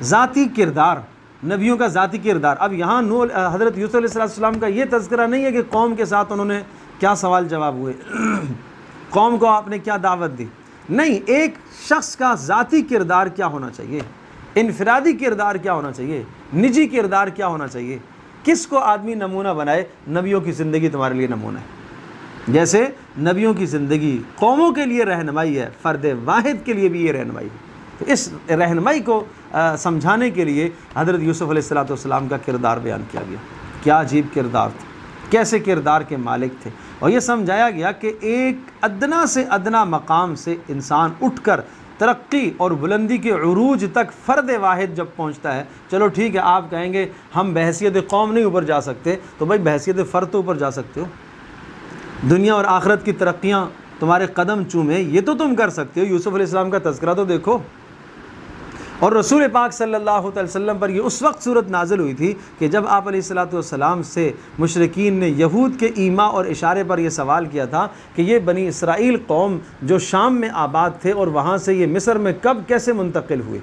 ज़ाती किरदार, नबियों का ज़ाती किरदार। अब यहाँ हज़रत यूसुफ़ अलैहिस्सलाम का ये तज़किरा नहीं है कि कौम के साथ उन्होंने क्या सवाल जवाब हुए, कौम को आपने क्या दावत दी, नहीं, एक शख्स का ज़ाती किरदार क्या होना चाहिए, इनफरादी किरदार क्या होना चाहिए, निजी किरदार क्या होना चाहिए, किसको आदमी नमूना बनाए। नबियों की ज़िंदगी तुम्हारे लिए नमूना है। जैसे नबियों की ज़िंदगी कौमों के लिए रहनुमाई है, फ़र्द वाहिद के लिए भी ये रहनुमाई है। तो इस रहनुमाई को समझाने के लिए हज़रत यूसुफ़ अलैहिस्सलाम का किरदार बयान किया गया। क्या अजीब किरदार था, कैसे किरदार के मालिक थे, और ये समझाया गया कि एक अदना से अदना मकाम से इंसान उठकर तरक्की और बुलंदी के उरूज तक फ़र्द वाहिद जब पहुंचता है, चलो ठीक है, आप कहेंगे हम बहैसियत कौम नहीं ऊपर जा सकते, तो भाई बहैसियत फ़र्द तो ऊपर जा सकते हो। दुनिया और आखिरत की तरक्कियाँ तुम्हारे कदम चूमे, ये तो तुम कर सकते हो। यूसुफ़ अलैहिस्सलाम का तज़किरा तो देखो। और रसूल पाक सल्लल्लाहु अलैहि वसल्लम पर ये उस वक्त सूरत नाज़िल हुई थी कि जब आप अलैहिस्सलातु वस्सलाम से मुशरिकीन ने यहूद के ईमा और इशारे पर यह सवाल किया था कि ये बनी इसराइल कौम जो शाम में आबाद थे और वहाँ से ये मिस्र में कब कैसे मुंतकिल हुए,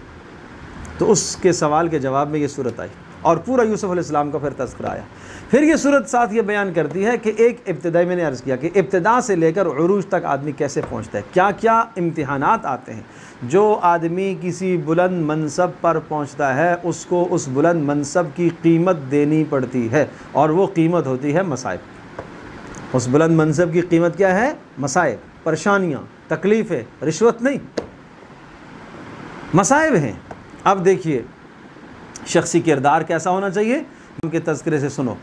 तो उसके सवाल के जवाब में ये सूरत आई और पूरा यूसुफ़ अलैहिस्सलाम का फिर तज़किरा आया। फिर ये सूरत साथ ये बयान करती है कि एक इब्तिदाई, मैंने अर्ज़ किया कि इब्तिदा से लेकर उरूज तक आदमी कैसे पहुँचता है, क्या क्या इम्तिहानात आते हैं। जो आदमी किसी बुलंद मनसब पर पहुँचता है उसको उस बुलंद मनसब की कीमत देनी पड़ती है, और वो कीमत होती है मसाइब। उस बुलंद मनसब की कीमत क्या है? मसाइब, परेशानियाँ, तकलीफ़ें, रिश्वत नहीं, मसाइब हैं। अब देखिए शख्सी किरदार कैसा होना चाहिए, उनके तज़किरे से सुनो।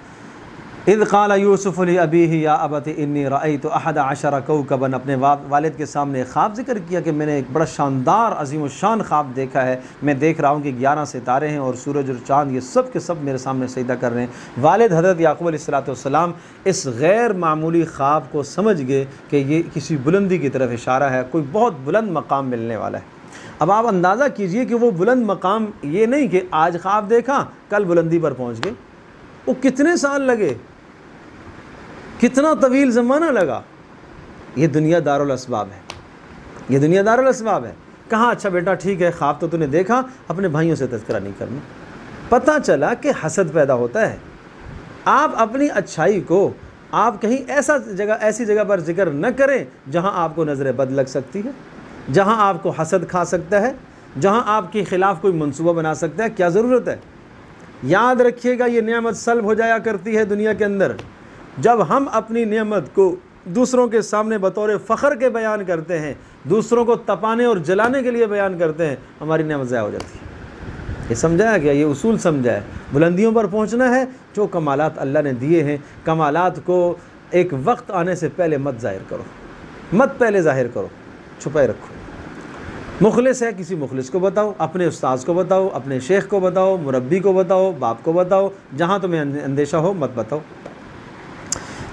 इज़ क़ाल यूसुफ़ लि अबीही या अबती इन्नी रअयतु अहदा अशरा कौकबन, अपने वालिद के सामने ख्वाब ज़िक्र किया कि मैंने एक बड़ा शानदार अज़ीम शान ख्वाब देखा है, मैं देख रहा हूँ कि 11 सितारे हैं और सूरज और चाँद ये सब के सब मेरे सामने सजदा कर रहे हैं। वालिद हज़रत याक़ूब अलैहिस्सलाम इस गैर मामूली ख्वाब को समझ गए कि ये किसी बुलंदी की तरफ इशारा है, कोई बहुत बुलंद मकाम मिलने वाला है। अब आप अंदाज़ा कीजिए कि वो बुलंद मकाम ये नहीं कि आज ख्वाब देखा कल बुलंदी पर पहुँच गए, वो कितने साल लगे, कितना तवील ज़माना लगा। ये दुनिया दारुल अस्बाब है, ये दुनिया दारुल अस्बाब है। कहाँ अच्छा बेटा ठीक है, ख्वाब तो तूने देखा, अपने भाइयों से तज़किरा नहीं करना। पता चला कि हसद पैदा होता है। आप अपनी अच्छाई को आप कहीं ऐसी जगह पर जिक्र न करें जहाँ आपको नज़र बद लग सकती है, जहाँ आपको हसद खा सकता है, जहाँ आपके ख़िलाफ़ कोई मंसूबा बना सकता है। क्या ज़रूरत है? याद रखिएगा ये नेमत सल्ब हो जाया करती है दुनिया के अंदर। जब हम अपनी नेमत को दूसरों के सामने बतौर फ़ख्र के बयान करते हैं, दूसरों को तपाने और जलाने के लिए बयान करते हैं, हमारी नेमत ज़ाया हो जाती है। ये समझाया गया, ये उसूल समझा है। बुलंदियों पर पहुँचना है, जो कमालात अल्लाह ने दिए हैं, कमालात को एक वक्त आने से पहले मत ज़ाहिर करो, मत पहले ज़ाहिर करो, छुपाए रखो। मुखलिस है, किसी मुखलिस को बताओ, अपने उस्ताद को बताओ, अपने शेख को बताओ, मुरब्बी को बताओ, बाप को बताओ, जहाँ तुम्हें अंदेशा हो मत बताओ।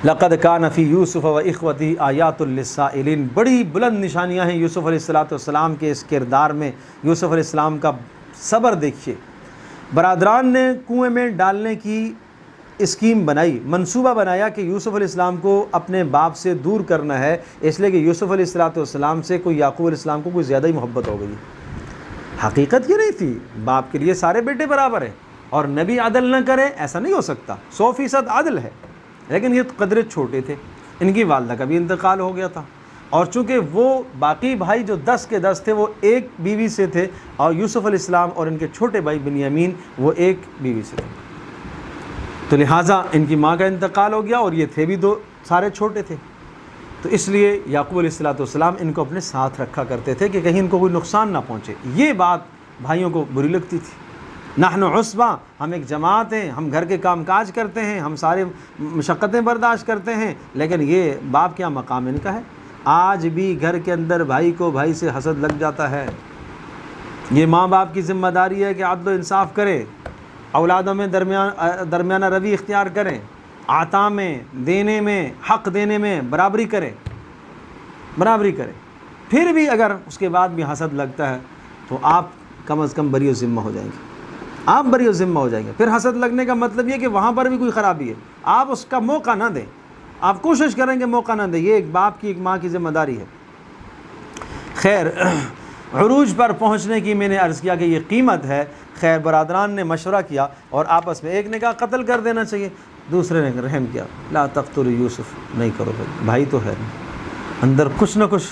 लक़द कान फ़ी यूसुफ़ व इख़्वती आयातुल लिस्साइलिन, बड़ी बुलंद निशानियाँ हैं यूसुफ़ अलैहिस्सलाम के इस किरदार में। यूसुफ़ अलैहिस्सलाम का सब्र देखिए। बरादरान ने कुएँ में डालने की स्कीम बनाई, मंसूबा बनाया कि यूसुफ़ अलैहिस्सलाम को अपने बाप से दूर करना है, इसलिए कि यूसुफ़ अलैहिस्सलाम से कोई याक़ूब अलैहिस्सलाम को कुछ ज़्यादा ही मोहब्बत हो गई। हकीकत ये नहीं थी, बाप के लिए सारे बेटे बराबर हैं, और नबी आदल न करे ऐसा नहीं हो सकता। 100% आदल है, लेकिन ये कदरे छोटे थे। इनकी वालदा का भी इंतकाल हो गया था, और चूँकि वो बाकी भाई जो 10 के 10 थे वो एक बीवी से थे, और यूसुफ़ अलैहिस्सलाम और इनके छोटे भाई बिन्यामीन वो एक बीवी से थे, तो लिहाजा इनकी माँ का इंतकाल हो गया, और ये थे भी दो सारे छोटे थे। तो इसलिए याकूब अलैहिस्सलाम इनको अपने साथ रखा करते थे कि कहीं इनको कोई नुकसान ना पहुँचे। ये बात भाइयों को बुरी लगती थी। नहनु उस्बा, हम एक जमात हैं, हम घर के काम काज करते हैं, हम सारे मशक्क़तें बर्दाश्त करते हैं, लेकिन ये बाप क्या मकाम इनका है। आज भी घर के अंदर भाई को भाई से हसद लग जाता है। ये माँ बाप की ज़िम्मेदारी है कि अदल इंसाफ़ करें, औलादों में दरमियाना रवि इख्तियार करें, आता में, देने में, हक़ देने में बराबरी करें। फिर भी अगर उसके बाद भी हसद लगता है तो आप कम अज़ कम बरी ज़िम्मा हो जाएंगे, आप बरी ज़िम्मा हो जाएंगे। फिर हसद लगने का मतलब ये कि वहाँ पर भी कोई ख़राबी है, आप उसका मौका ना दें, आप कोशिश करेंगे मौका ना दें। ये एक बाप की, एक माँ की ज़िम्मेदारी है। खैर, उरूज पर पहुँचने की मैंने अर्ज़ किया कि ये कीमत है। खैर, बरादरान ने मशवरा किया और आपस में, एक ने कहा कत्ल कर देना चाहिए, दूसरे ने रहम किया, ला तक़्तुलू यूसुफ, नहीं करो भाई तो है। अंदर कुछ ना कुछ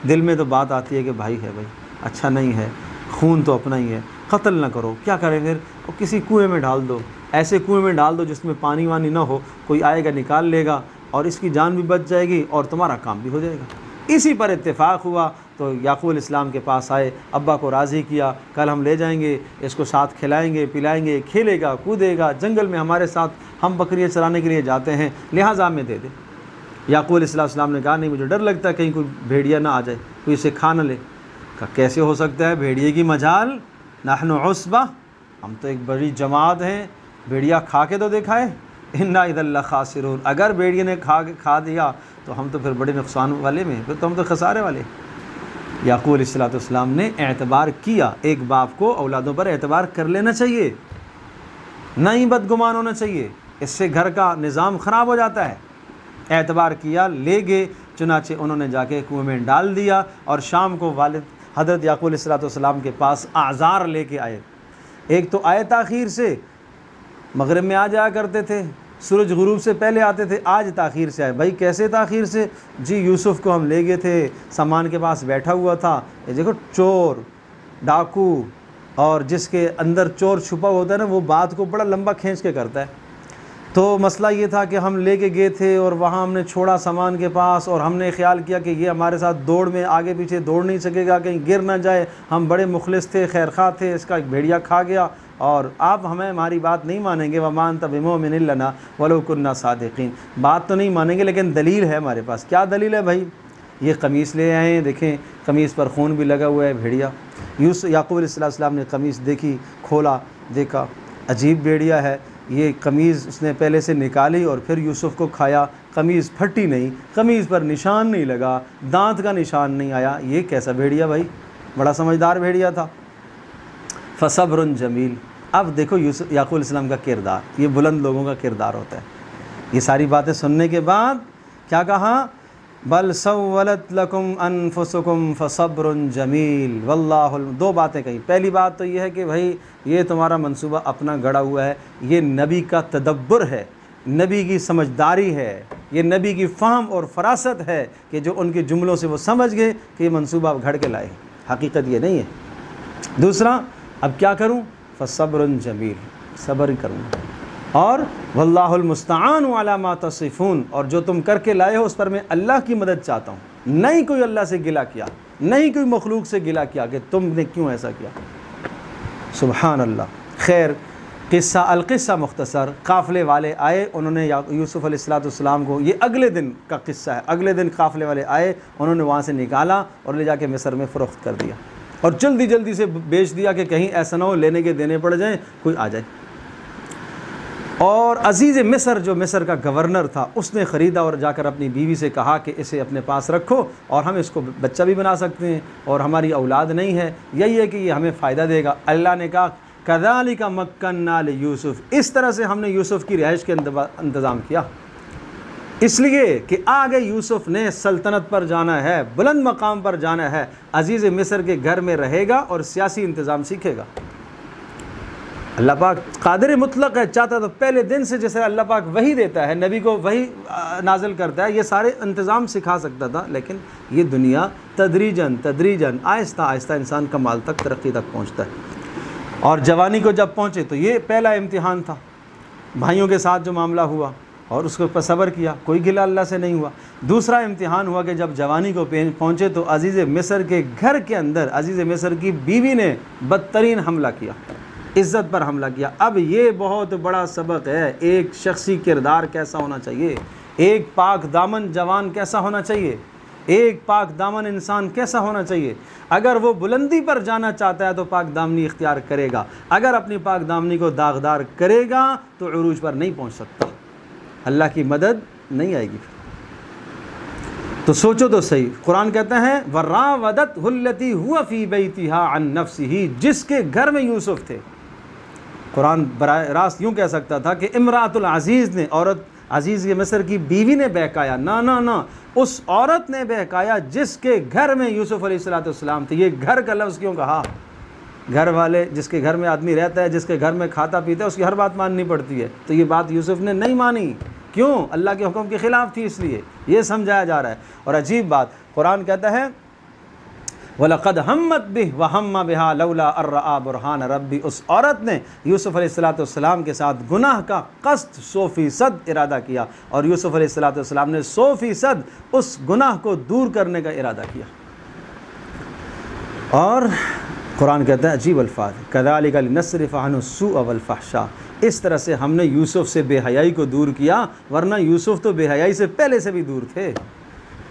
दिल में तो बात आती है कि भाई है, भाई अच्छा नहीं है, खून तो अपना ही है, कत्ल ना करो। क्या करें फिर? और किसी कुएं में डाल दो, ऐसे कुएं में डाल दो जिसमें पानी वानी ना हो, कोई आएगा निकाल लेगा और इसकी जान भी बच जाएगी और तुम्हारा काम भी हो जाएगा। इसी पर इत्तेफाक हुआ तो याकूब अलैहिस्सलाम के पास आए, अब्बा को राज़ी किया, कल हम ले जाएंगे, इसको साथ खिलाएंगे पिलाएंगे, खेलेगा कूदेगा, जंगल में हमारे साथ, हम बकरियाँ चराने के लिए जाते हैं, लिहाजा हमें दे दे। याकूब अलैहिस्सलाम ने कहा नहीं, मुझे डर लगता है कहीं कोई भेड़िया ना आ जाए, कोई इसे खा न ले। कहा कैसे हो सकता है, भेड़िए की मजाल, नहनु उस्बा, हम तो एक बड़ी जमात हैं, भेड़िया खा के तो दिखाए, इन्ना इदल लखासिरून, अगर भेड़िए ने खा दिया तो हम तो फिर बड़े नुकसान वाले में, फिर तो हम तो खसारे वाले। याकूब अलैहिस्सलाम ने एतबार किया। एक बाप को औलादों पर एतबार कर लेना चाहिए, नहीं बदगुमान होना चाहिए, इससे घर का निज़ाम ख़राब हो जाता है। एतबार किया, ले गए, चुनाचे उन्होंने जाके कुएं में डाल दिया और शाम को वालिद हज़रत याकूब अलैहिस्सलाम के पास आज़ार लेके आए। एक तो आए ताख़ीर से, मगरिब में आ जाया करते थे, सूरज गुरूब से पहले आते थे, आज ताख़ीर से आए। भाई कैसे ताख़ीर से? जी यूसुफ़ को हम ले गए थे, सामान के पास बैठा हुआ था, ये देखो चोर डाकू, और जिसके अंदर चोर छुपा होता है ना, वो बात को बड़ा लंबा खींच के करता है। तो मसला ये था कि हम लेके गए थे और वहाँ हमने छोड़ा सामान के पास, और हमने ख्याल किया कि ये हमारे साथ दौड़ में आगे पीछे दौड़ नहीं सकेगा, कहीं गिर ना जाए, हम बड़े मुखलिस थे, खैरखा थे, इसका एक भेड़िया खा गया और आप हमारी बात नहीं मानेंगे, वमान तबिमुमिन लना वलो कुन्ना सादिकीन, बात तो नहीं मानेंगे लेकिन दलील है हमारे पास। क्या दलील है भाई? ये कमीज़ ले आए हैं, देखें कमीज़ पर खून भी लगा हुआ है, भेड़िया। याकूब अलैहिस्सलाम ने कमीज़ देखी, खोला, देखा अजीब भेड़िया है, ये कमीज़ उसने पहले से निकाली और फिर यूसुफ़ को खाया, कमीज़ फटी नहीं, कमीज़ पर निशान नहीं लगा, दांत का निशान नहीं आया, ये कैसा भेड़िया भाई? बड़ा समझदार भेड़िया था। फ़सब्रुन जमील। अब देखो याकूब अलैहिस्सलाम का किरदार, ये बुलंद लोगों का किरदार होता है। ये सारी बातें सुनने के बाद क्या कहा? बल सव्वलत लकुम अनफुसुकुम फसब्रुन जमील वल्लाहुल। दो बातें कही। पहली बात तो ये है कि भाई ये तुम्हारा मंसूबा अपना गढ़ा हुआ है, ये नबी का तदब्बर है, नबी की समझदारी है, ये नबी की फ़हम और फरासत है कि जो उनके जुमलों से वो समझ गए कि ये मंसूबा घड़ के लाए, हकीकत ये नहीं है। दूसरा, अब क्या करूँ? फसब्रुन जमील, सब्र करूँगा, और वल्लाहुल मुस्तआन अला मा तसिफून, और जो तुम करके लाए हो उस पर मैं अल्लाह की मदद चाहता हूँ। नहीं कोई अल्लाह से गिला किया, नहीं कोई मखलूक से गिला किया कि तुमने क्यों ऐसा किया। सुबहान अल्लाह। खैर, किस्सा अलकिस्सा मुख्तसर, काफ़िले वाले आए, उन्होंने यूसुफ़ अलैहिस्सलाम को, ये अगले दिन का किस्सा है, अगले दिन काफ़िले वाले आए, उन्होंने वहाँ से निकाला और ले जाके मिस्र में फ़रोख्त कर दिया और जल्दी जल्दी से बेच दिया कि कहीं ऐसा ना हो लेने के देने पड़ जाएँ, कोई आ जाए। और अज़ीज़ मिस्र, जो मिस्र का गवर्नर था, उसने ख़रीदा और जाकर अपनी बीवी से कहा कि इसे अपने पास रखो और हम इसको बच्चा भी बना सकते हैं और हमारी औलाद नहीं है, यही है कि ये हमें फ़ायदा देगा। अल्लाह ने कहा कज़ालिका मक्कन्ना लियूसुफ़, इस तरह से हमने यूसुफ़ की रिहाइश के इंतज़ाम किया, इसलिए कि आगे यूसुफ़ ने सल्तनत पर जाना है, बुलंद मकाम पर जाना है, अज़ीज़ मिस्र के घर में रहेगा और सियासी इंतज़ाम सीखेगा। अल्लाह पाक कादिर मुतलक है, चाहता तो पहले दिन से, जैसे अल्लाह पाक वही देता है, नबी को वही नाज़िल करता है, ये सारे इंतज़ाम सिखा सकता था, लेकिन ये दुनिया तदरीजन तदरीजन आहिस्ता आहिस्ता इंसान कमाल तक, तरक्की तक पहुँचता है। और जवानी को जब पहुँचे तो ये पहला इम्तिहान था, भाइयों के साथ जो मामला हुआ, और उसके ऊपर सब्र किया, कोई गिला अल्लाह से नहीं हुआ। दूसरा इम्तिहान हुआ कि जब जवानी को पहुँचे तो अजीज़ मिस्र के घर के अंदर अजीज़ मिस्र की बीवी ने बदतरीन हमला किया, इज़्ज़त पर हमला किया। अब ये बहुत बड़ा सबक है, एक शख्सी किरदार कैसा होना चाहिए, एक पाक दामन जवान कैसा होना चाहिए, एक पाक दामन इंसान कैसा होना चाहिए। अगर वो बुलंदी पर जाना चाहता है तो पाक दामनी इख्तियार करेगा, अगर अपनी पाक दामनी को दागदार करेगा तो उरूज पर नहीं पहुंच सकता, अल्लाह की मदद नहीं आएगी फिर। तो सोचो तो सही, कुरान कहते हैं वरावदत हुल्लती हुआ फी बैतिहा अन नफ्सिही, जिसके घर में यूसुफ थे। कुरान बराह रास्त यूँ कह सकता था कि इमरातुल अज़ीज़ ने, औरत अज़ीज़ के मिस्र की बीवी ने बहकाया, ना ना ना, उस औरत ने बहकाया जिसके घर में यूसुफ अलैहिस्सलाम थे। ये घर का लफ्ज़ क्यों कहा? घर वाले, जिसके घर में आदमी रहता है, जिसके घर में खाता पीता है, उसकी हर बात माननी पड़ती है। तो ये बात यूसुफ ने नहीं मानी, क्यों? अल्लाह के हुक्म के ख़िलाफ़ थी, इसलिए ये समझाया जा रहा है। और अजीब बात, कुरान कहता है वलक़द हम्मत बिह व हम्मा बिहा लौला अर्रआ बुरहान रब्बी, उस औरत ने यूसुफ अलैहिस्सलाम के साथ गुनाह का कस्त 100% इरादा किया और यूसुफ अलैहिस्सलाम ने 100% उस गुनाह को दूर करने का इरादा किया। और कुरान कहता है अजीब अल्फाज, कज़ालिका लिनस्रिफ़ अन्हु सुअ वल फ़हशा, इस तरह से हमने यूसुफ से बेहयाई को दूर किया, वरना यूसुफ तो बेहयाई से पहले से भी दूर थे।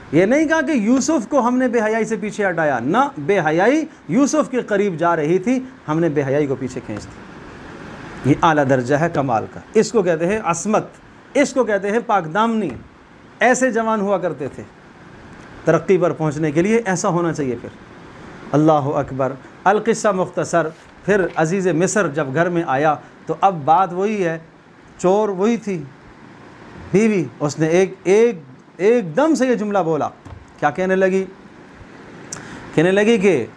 ये नहीं कहा कि यूसुफ को हमने बेहयाई से पीछे हटाया, ना, बेहयाई यूसुफ के करीब जा रही थी, हमने बेहयाई को पीछे खींच दी। ये आला दर्जा है कमाल का, इसको कहते हैं असमत, इसको कहते हैं पाकदामनी। ऐसे जवान हुआ करते थे। तरक्की पर पहुंचने के लिए ऐसा होना चाहिए। फिर अल्लाह अकबर, अलक़िस्सा मुख्तसर। फिर अज़ीज़ मिस्र जब घर में आया तो अब बात वही है, चोर वही थी, बीवी। उसने एकदम से ये जुमला बोला, क्या कहने लगी कि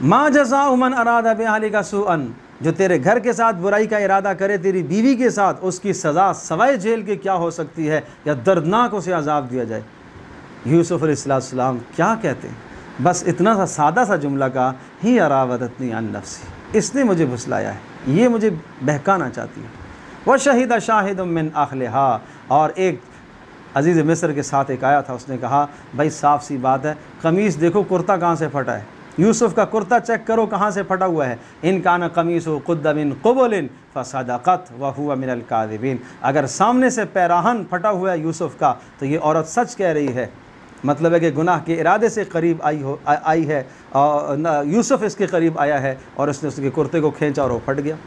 मा जज़ाउ मन अरादा बिअहलिका सुअन, जो तेरे घर के साथ बुराई का इरादा करे तेरी बीवी के साथ, उसकी सज़ा सवाए जेल के क्या हो सकती है, या दर्दनाक उसे अजाब दिया जाए। यूसुफ अलैहिस्सलाम क्या कहते हैं? बस इतना सा सादा सा जुमला का, ही अरावदतनी अन नफ्सी, इसने मुझे भुसलाया है, ये मुझे बहकाना चाहती है। वह शहीद शाहिदुम मिन अहलिहा, और एक अज़ीज़ मिस्र के साथ एक आया था, उसने कहा भाई साफ़ सी बात है, कमीज़ देखो कुर्ता कहाँ से फटा है, यूसुफ का कुर्ता चेक करो कहाँ से फटा हुआ है। इन कान कमीसु कुद्द मिन क़ुबुलिन फ़सदक़त व हुवा मिनल काज़िबीन, अगर सामने से पैराहन फटा हुआ है यूसुफ का तो ये औरत सच कह रही है, मतलब है कि गुनाह के इरादे से करीब आई है, और यूसुफ इसके करीब आया है और उसने उसके कुर्ते को खींचा और वो फट गया।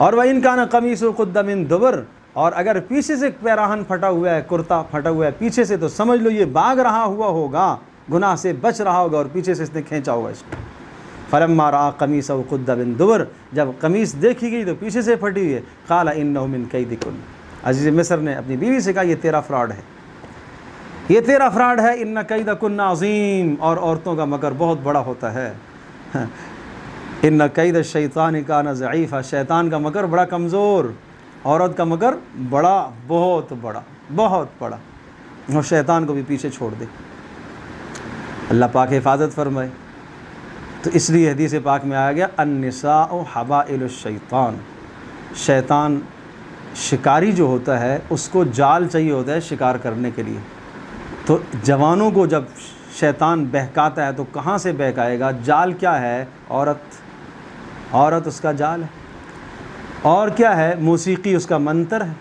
और वह इन कान कमीसु कुद्द मिन दुबर, और अगर पीछे से पैराहन फटा हुआ है, कुर्ता फटा हुआ है पीछे से, तो समझ लो ये भाग रहा हुआ होगा, गुनाह से बच रहा होगा और पीछे से इसने खींचा होगा इसको। फलम्मा रआ कमीस कुद्द मिन दुबर, जब कमीज़ देखी गई तो पीछे से फटी हुई है, क़ाला इन्नहु मिन कैदिकुन, अज़ीज़ मिस्र ने अपनी बीवी से कहा ये तेरा फ्रॉड है, ये तेरा फ्रॉड है। इन्ना कैदकुन्ना अज़ीम, और औरतों का मकर बहुत बड़ा होता है। इन्ना कैद शैतान काना ज़ईफ़ा, शैतान का मकर बड़ा कमज़ोर, औरत का मकर बड़ा, बहुत बड़ा, बहुत बड़ा, और शैतान को भी पीछे छोड़ दे। अल्लाह पाक हिफाजत फरमाए। तो इसलिए हदीस पाक में आया गया अन्निसाउ हबाइलुश शैतान, शैतान शिकारी जो होता है उसको जाल चाहिए होता है शिकार करने के लिए। तो जवानों को जब शैतान बहकाता है तो कहाँ से बहकाएगा? जाल क्या है? औरत उसका जाल है। और क्या है? मौसीकी उसका मंत्र है।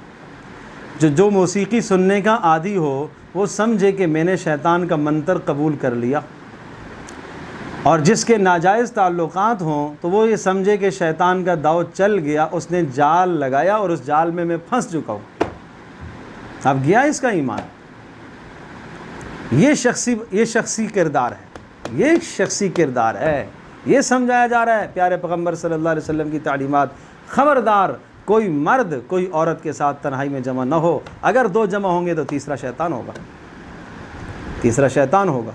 जो मौसीकी सुनने का आदी हो वो समझे कि मैंने शैतान का मंत्र कबूल कर लिया, और जिसके नाजायज़ ताल्लुकात हों तो वो ये समझे कि शैतान का दाव चल गया, उसने जाल लगाया और उस जाल में मैं फंस चुका हूँ, अब गया इसका ईमान। ये शख्सी किरदार है, ये शख्सी किरदार है। ये समझाया जा रहा है प्यारे पैगम्बर सल्लल्लाहु अलैहि वसल्लम की तालीमात, ख़बरदार कोई मर्द कोई औरत के साथ तन्हाई में जमा न हो, अगर दो जमा होंगे तो तीसरा शैतान होगा, तीसरा शैतान होगा।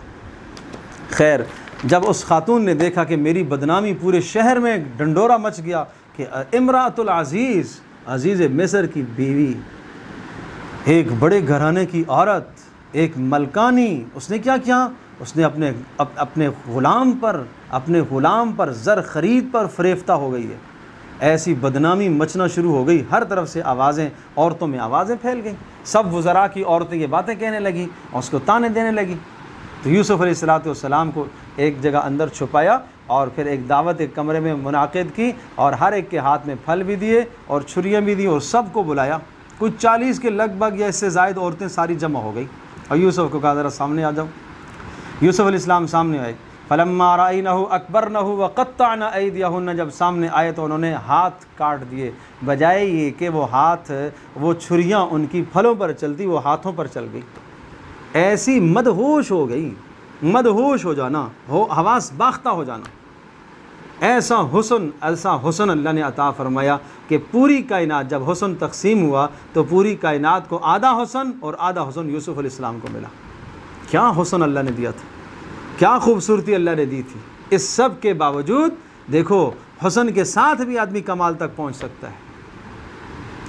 खैर, जब उस खातून ने देखा कि मेरी बदनामी पूरे शहर में डंडोरा मच गया कि इमरातुल अज़ीज़, अज़ीज़ मिस्र की बीवी, एक बड़े घराने की औरत, एक मलकानी, उसने क्या किया? उसने अपने ग़ुलाम पर ज़र ख़रीद पर फ़रेफ्ता हो गई है। ऐसी बदनामी मचना शुरू हो गई, हर तरफ से आवाज़ें, औरतों में आवाज़ें फैल गई। सब वज़रा की औरतें ये बातें कहने लगी और उसको ताने देने लगी। तो यूसुफ़ अलैहिस्सलाम को एक जगह अंदर छुपाया और फिर एक दावत एक कमरे में मुनाक़िद की और हर एक के हाथ में फल भी दिए और छुरियाँ भी दी और सबको बुलाया। कुछ 40 के लगभग या इससे ज़ायद औरतें सारी जमा हो गई और यूसुफ़ को कहा ज़रा सामने आ जाओ। यूसुफ़ अलैहिस्सलाम सामने आए। फलम्मा रअयनहु अकबरनहु व क़त्तअना अयदियहुन्ना, जब सामने आए तो उन्होंने हाथ काट दिए, बजाय ये कि वो हाथ, वो छुरियाँ उनकी फलों पर चलती, वो हाथों पर चल गई। ऐसी मदहोश हो गई, मदहोश हो जाना, हो हवास बाख्ता हो जाना। ऐसा हुस्न अल्लाह ने अता फ़रमाया कि पूरी कायनात, जब हुस्न तकसीम हुआ तो पूरी कायनात को आधा हुस्न और आधा हुस्न यूसुफ़ अलैहिस्सलाम को मिला। क्या हुस्न अल्लाह ने दिया था, क्या खूबसूरती अल्लाह ने दी थी। इस सब के बावजूद देखो, हुस्न के साथ भी आदमी कमाल तक पहुँच सकता है।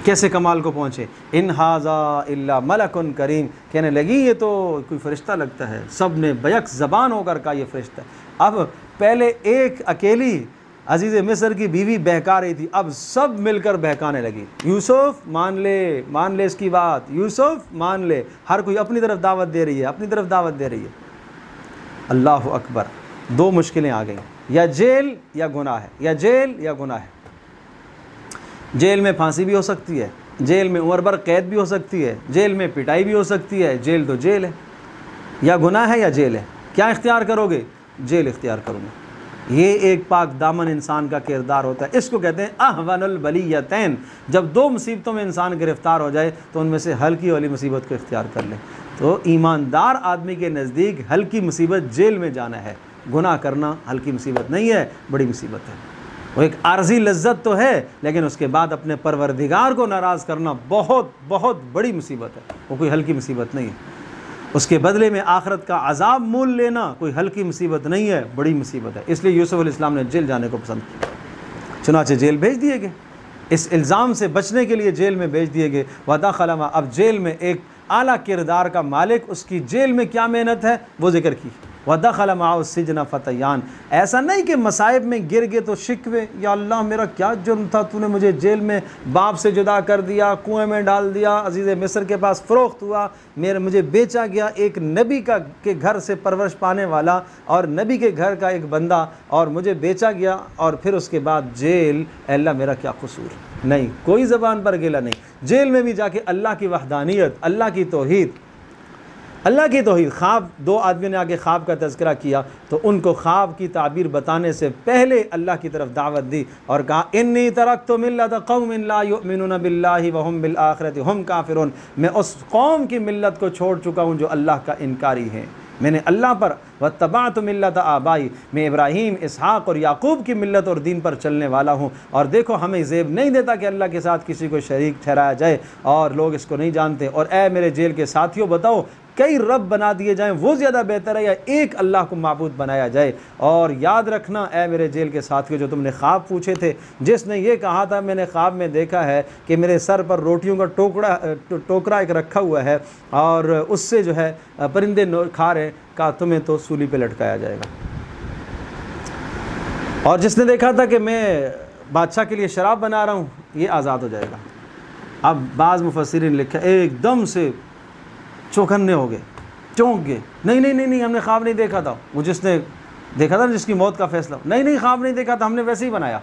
कैसे कमाल को पहुँचे? इन हाज़ा इल्ला मलकुन करीम, कहने लगी ये तो कोई फ़रिश्ता लगता है। सब ने बैक ज़बान होकर कहा ये फ़रिश्ता है। अब पहले एक अकेली अजीज़ मिस्र की बीवी बहका रही थी, अब सब मिलकर बहकाने लगी। यूसुफ़ मान ले इसकी बात, यूसुफ़ मान ले। हर कोई अपनी तरफ दावत दे रही है, अपनी तरफ दावत दे रही है। अल्लाह अकबर। दो मुश्किलें आ गई, या जेल या गुनाह है, या जेल या गुनाह है। जेल में फांसी भी हो सकती है, जेल में उम्र भर कैद भी हो सकती है, जेल में पिटाई भी हो सकती है। जेल तो जेल है, या गुनाह है या जेल है। क्या इख्तियार करोगे? जेल इख्तियार करूँगा। ये एक पाक दामन इंसान का किरदार होता है। इसको कहते हैं अहवनुल बलियतैन। जब दो मुसीबतों में इंसान गिरफ़्तार हो जाए तो उनमें से हल्की वाली मुसीबत को इख्तियार कर ले। तो ईमानदार आदमी के नज़दीक हल्की मुसीबत जेल में जाना है। गुनाह करना हल्की मुसीबत नहीं है, बड़ी मुसीबत है। वो एक आर्जी लज्जत तो है, लेकिन उसके बाद अपने परवरदिगार को नाराज़ करना बहुत बहुत बड़ी मुसीबत है। वो कोई हल्की मुसीबत नहीं है। उसके बदले में आखरत का अजाब मोल लेना कोई हल्की मुसीबत नहीं है, बड़ी मुसीबत है। इसलिए यूसुफ़ अलैहिस्सलाम ने जेल जाने को पसंद किया। चुनाचे जेल भेज दिए गए, इस इल्ज़ाम से बचने के लिए जेल में भेज दिए गए। वदखलमा, अब जेल में एक आला किरदार का मालिक, उसकी जेल में क्या मेहनत है वो जिक्र की। वदखल माअ सिजना फ़तयान, ऐसा नहीं कि मसाइब में गिर गए तो शिकवे, या अल्लाह मेरा क्या जुर्म था, तूने मुझे जेल में बाप से जुदा कर दिया, कुएं में डाल दिया, अजीज़ मिस्र के पास फ़रोख्त हुआ, मुझे बेचा गया, एक नबी के घर से परवरिश पाने वाला और नबी के घर का एक बंदा, और मुझे बेचा गया और फिर उसके बाद जेल। अल्लाह मेरा क्या कसूर? नहीं, कोई ज़बान पर गिला नहीं। जेल में भी जाके अल्लाह की वहदानियत, अल्लाह की तौहीद, ख्वाब, दो आदमियों ने आगे ख्वाब का तज़किरा किया तो उनको ख्वाब की ताबीर बताने से पहले अल्लाह की तरफ दावत दी और कहा इन्नी तरक्तु मिल्लत कौमिन ला युमिनून बिल्लाहि व हुम बिल आखिरति हुम काफिरून, मैं उस कौम की मिल्लत को छोड़ चुका हूँ जो अल्लाह का इनकारी है। मैंने अल्लाह पर वत्तबाअतु मिल्लत आबाई, मैं इब्राहीम, इसहाक़ और याकूब की मिल्लत और दीन पर चलने वाला हूँ। और देखो, हमें ज़ेब नहीं देता कि अल्लाह के साथ किसी को शरीक ठहराया जाए, और लोग इसको नहीं जानते। और ए मेरे जेल के साथियों, बताओ कई रब बना दिए जाएं वो ज़्यादा बेहतर है या एक अल्लाह को माबूद बनाया जाए? और याद रखना ए मेरे जेल के साथियों, जो तुमने ख्वाब पूछे थे, जिसने ये कहा था मैंने ख्वाब में देखा है कि मेरे सर पर रोटियों का टोकरा एक रखा हुआ है और उससे जो है परिंदे खा रहे, का तुम्हें तो सूली पे लटकाया जाएगा। और जिसने देखा था कि मैं बादशाह के लिए शराब बना रहा हूँ, ये आज़ाद हो जाएगा। अब बाज़ मुफस्सिरीन ने लिखा एकदम से चौकन्ने हो गए, चौंक गए। नहीं, हमने ख्वाब नहीं देखा था। वो जिसने देखा था, जिसकी मौत का फैसला, नहीं ख्वाब नहीं देखा था, हमने वैसे ही बनाया,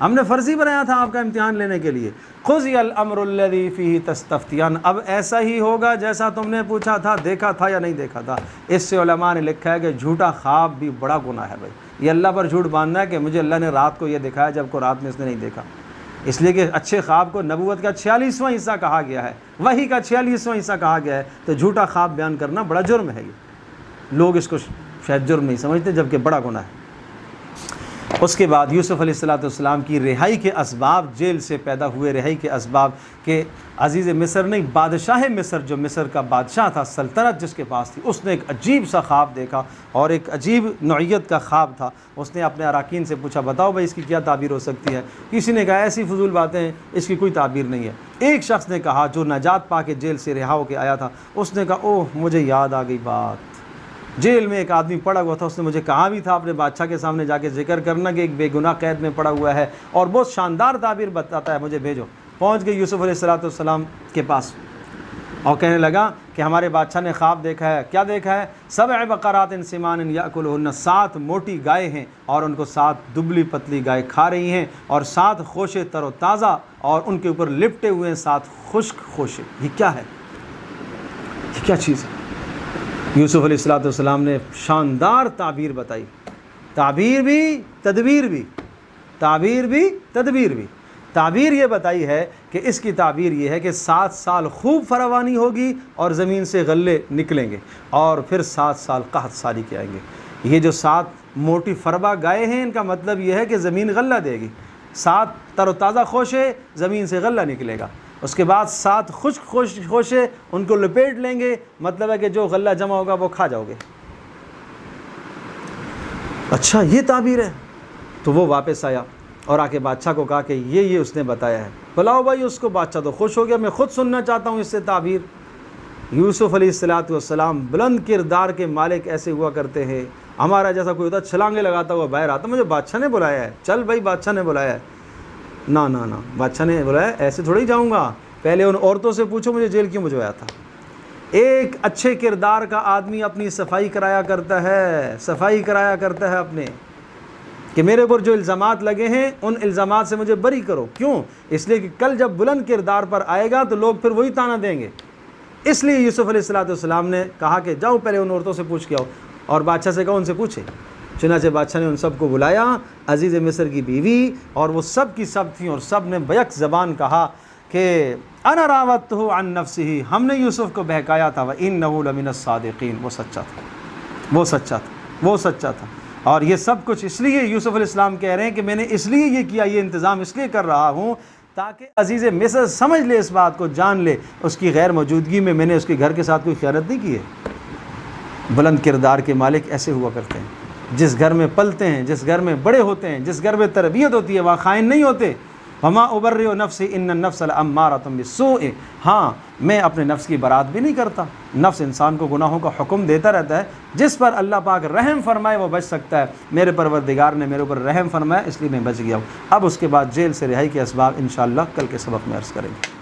हमने फ़र्ज़ी बनाया था आपका इम्तिहान लेने के लिए। ख़ुज़ियल अम्रुल्लज़ी फ़ीही तस्तफ़्तियान, अब ऐसा ही होगा जैसा तुमने पूछा था, देखा था या नहीं देखा था। इससे उलमा ने लिखा है कि झूठा ख्वाब भी बड़ा गुनाह है भाई। ये अल्लाह पर झूठ बांधना है कि मुझे अल्लाह ने रात को ये दिखाया जबकि रात में इसने नहीं देखा। इसलिए कि अच्छे ख्वाब को नबूवत का 46वां हिस्सा कहा गया है, वही का 46वां हिस्सा कहा गया है। तो झूठा ख्वाब बयान करना बड़ा जुर्म है। ये लोग इसको शायद जुर्म नहीं समझते, जबकि बड़ा गुनाह है। उसके बाद यूसुफ़ अलैहिस्सलाम की रिहाई के असबाब, जेल से पैदा हुए रिहाई के असबाब के अज़ीज़ मिस्र नहीं, बादशाह मिस्र, जो मिस्र का बादशाह था, सल्तनत जिसके पास थी, उसने एक अजीब सा ख्वाब देखा और एक अजीब नौइयत का ख्वाब था। उसने अपने अराकीन से पूछा, बताओ भाई इसकी क्या ताबीर हो सकती है? किसी ने कहा ऐसी फजूल बातें हैं, इसकी कोई ताबीर नहीं है। एक शख्स ने कहा, जो नजात पा के जेल से रिहा होकर आया था, उसने कहा ओह मुझे याद आ गई बात, जेल में एक आदमी पड़ा हुआ था, उसने मुझे कहा भी था अपने बादशाह के सामने जाके जिक्र करना कि एक बेगुनाह कैद में पड़ा हुआ है और बहुत शानदार ताबीर बताता है, मुझे भेजो। पहुंच गए यूसुफ अलैहिस्सलाम के पास और कहने लगा कि हमारे बादशाह ने ख्वाब देखा है। क्या देखा है? सबअ बक़रातिन सिमान याकुलुहुन्ना, 7 मोटी गाय हैं और उनको 7 दुबली पतली गाय खा रही हैं, और 7 खोशे तरोताज़ा और उनके ऊपर लिपटे हुए हैं 7 खुश्क खोशे। ये क्या है? ये क्या चीज़ है? यूसुफ अलैहिस्सलाम ने शानदार ताबीर बताई, ताबीर भी तदबीर भी, ताबीर भी तदबीर भी। ताबीर ये बताई है कि इसकी ताबीर ये है कि 7 साल खूब फरावानी होगी और ज़मीन से गल्ले निकलेंगे और फिर 7 साल कहत सारी के आएंगे। ये जो 7 मोटी फरबा गाय हैं, इनका मतलब ये है कि ज़मीन गल्ला देगी। 7 तरोताज़ा खोशे, ज़मीन से गल्ला निकलेगा। उसके बाद 7 खुश्क खोशे, उनको लपेट लेंगे, मतलब है कि जो गल्ला जमा होगा वो खा जाओगे। अच्छा, ये ताबीर है। तो वो वापस आया और आके बादशाह को कहा कि ये उसने बताया है। बुलाओ भाई उसको। बादशाह तो खुश हो गया, मैं ख़ुद सुनना चाहता हूँ इससे ताबीर। यूसुफ अलैहिस्सलाम बुलंद किरदार के मालिक ऐसे हुआ करते हैं। हमारा जैसा कोई होता छलांगे लगाता हुआ बाहर आता, मुझे बादशाह ने बुलाया है, चल भाई बादशाह ने बुलाया है। ना ना ना, बादशाह ने बुलाया, ऐसे थोड़ी जाऊँगा, पहले उन औरतों से पूछो मुझे जेल क्यों भिजवाया था। एक अच्छे किरदार का आदमी अपनी सफाई कराया करता है, सफाई कराया करता है अपने, कि मेरे ऊपर जो इल्ज़ामात लगे हैं उन इल्ज़ामात से मुझे बरी करो। क्यों? इसलिए कि कल जब बुलंद किरदार पर आएगा तो लोग फिर वही ताना देंगे। इसलिए यूसुफ अलैहिस्सलाम ने कहा कि जाओ पहले उन औरतों से पूछ के आओ, और बादशाह से कहो उनसे पूछे। चुनांचे बादशाह ने उन सब को बुलाया, अजीज़ मिस्र की बीवी, और वो सब की सब थी, और सब ने बैक ज़बान कहा कि अना रावतहु अन नफ्सिही, हमने यूसुफ को बहकाया था, व इन्नहु लमिनस सादिक़ीन, वो सच्चा था, वो सच्चा था, वो सच्चा था। और ये सब कुछ इसलिए यूसुफ अलैहिस्सलाम कह रहे हैं कि मैंने इसलिए ये किया, ये इंतज़ाम इसलिए कर रहा हूँ ताकि अजीज़ मिस्र समझ ले, इस बात को जान ले, उसकी गैर मौजूदगी में मैंने उसके घर के साथ कोई ख़यानत नहीं की है। बुलंद किरदार के मालिक ऐसे हुआ करते हैं, जिस घर में पलते हैं, जिस घर में बड़े होते हैं, जिस घर में तरबियत होती है, वहाँ ख़ाइन नहीं होते। वमा उबर्रिउ नफ्सी इन्न नफ्स लअम्मारतुम बिस्सूइ, हाँ मैं अपने नफ्स की बरात भी नहीं करता। नफ्स इंसान को गुनाहों का हुक्म देता रहता है, जिस पर अल्लाह पाक रहम फरमाए वो बच सकता है। मेरे परवरदिगार ने मेरे ऊपर रहम फरमाया, इसलिए मैं बच गया हूँ। अब उसके बाद जेल से रिहाई के असबाब इंशाअल्लाह कल के सबक में अर्ज़ करेंगे।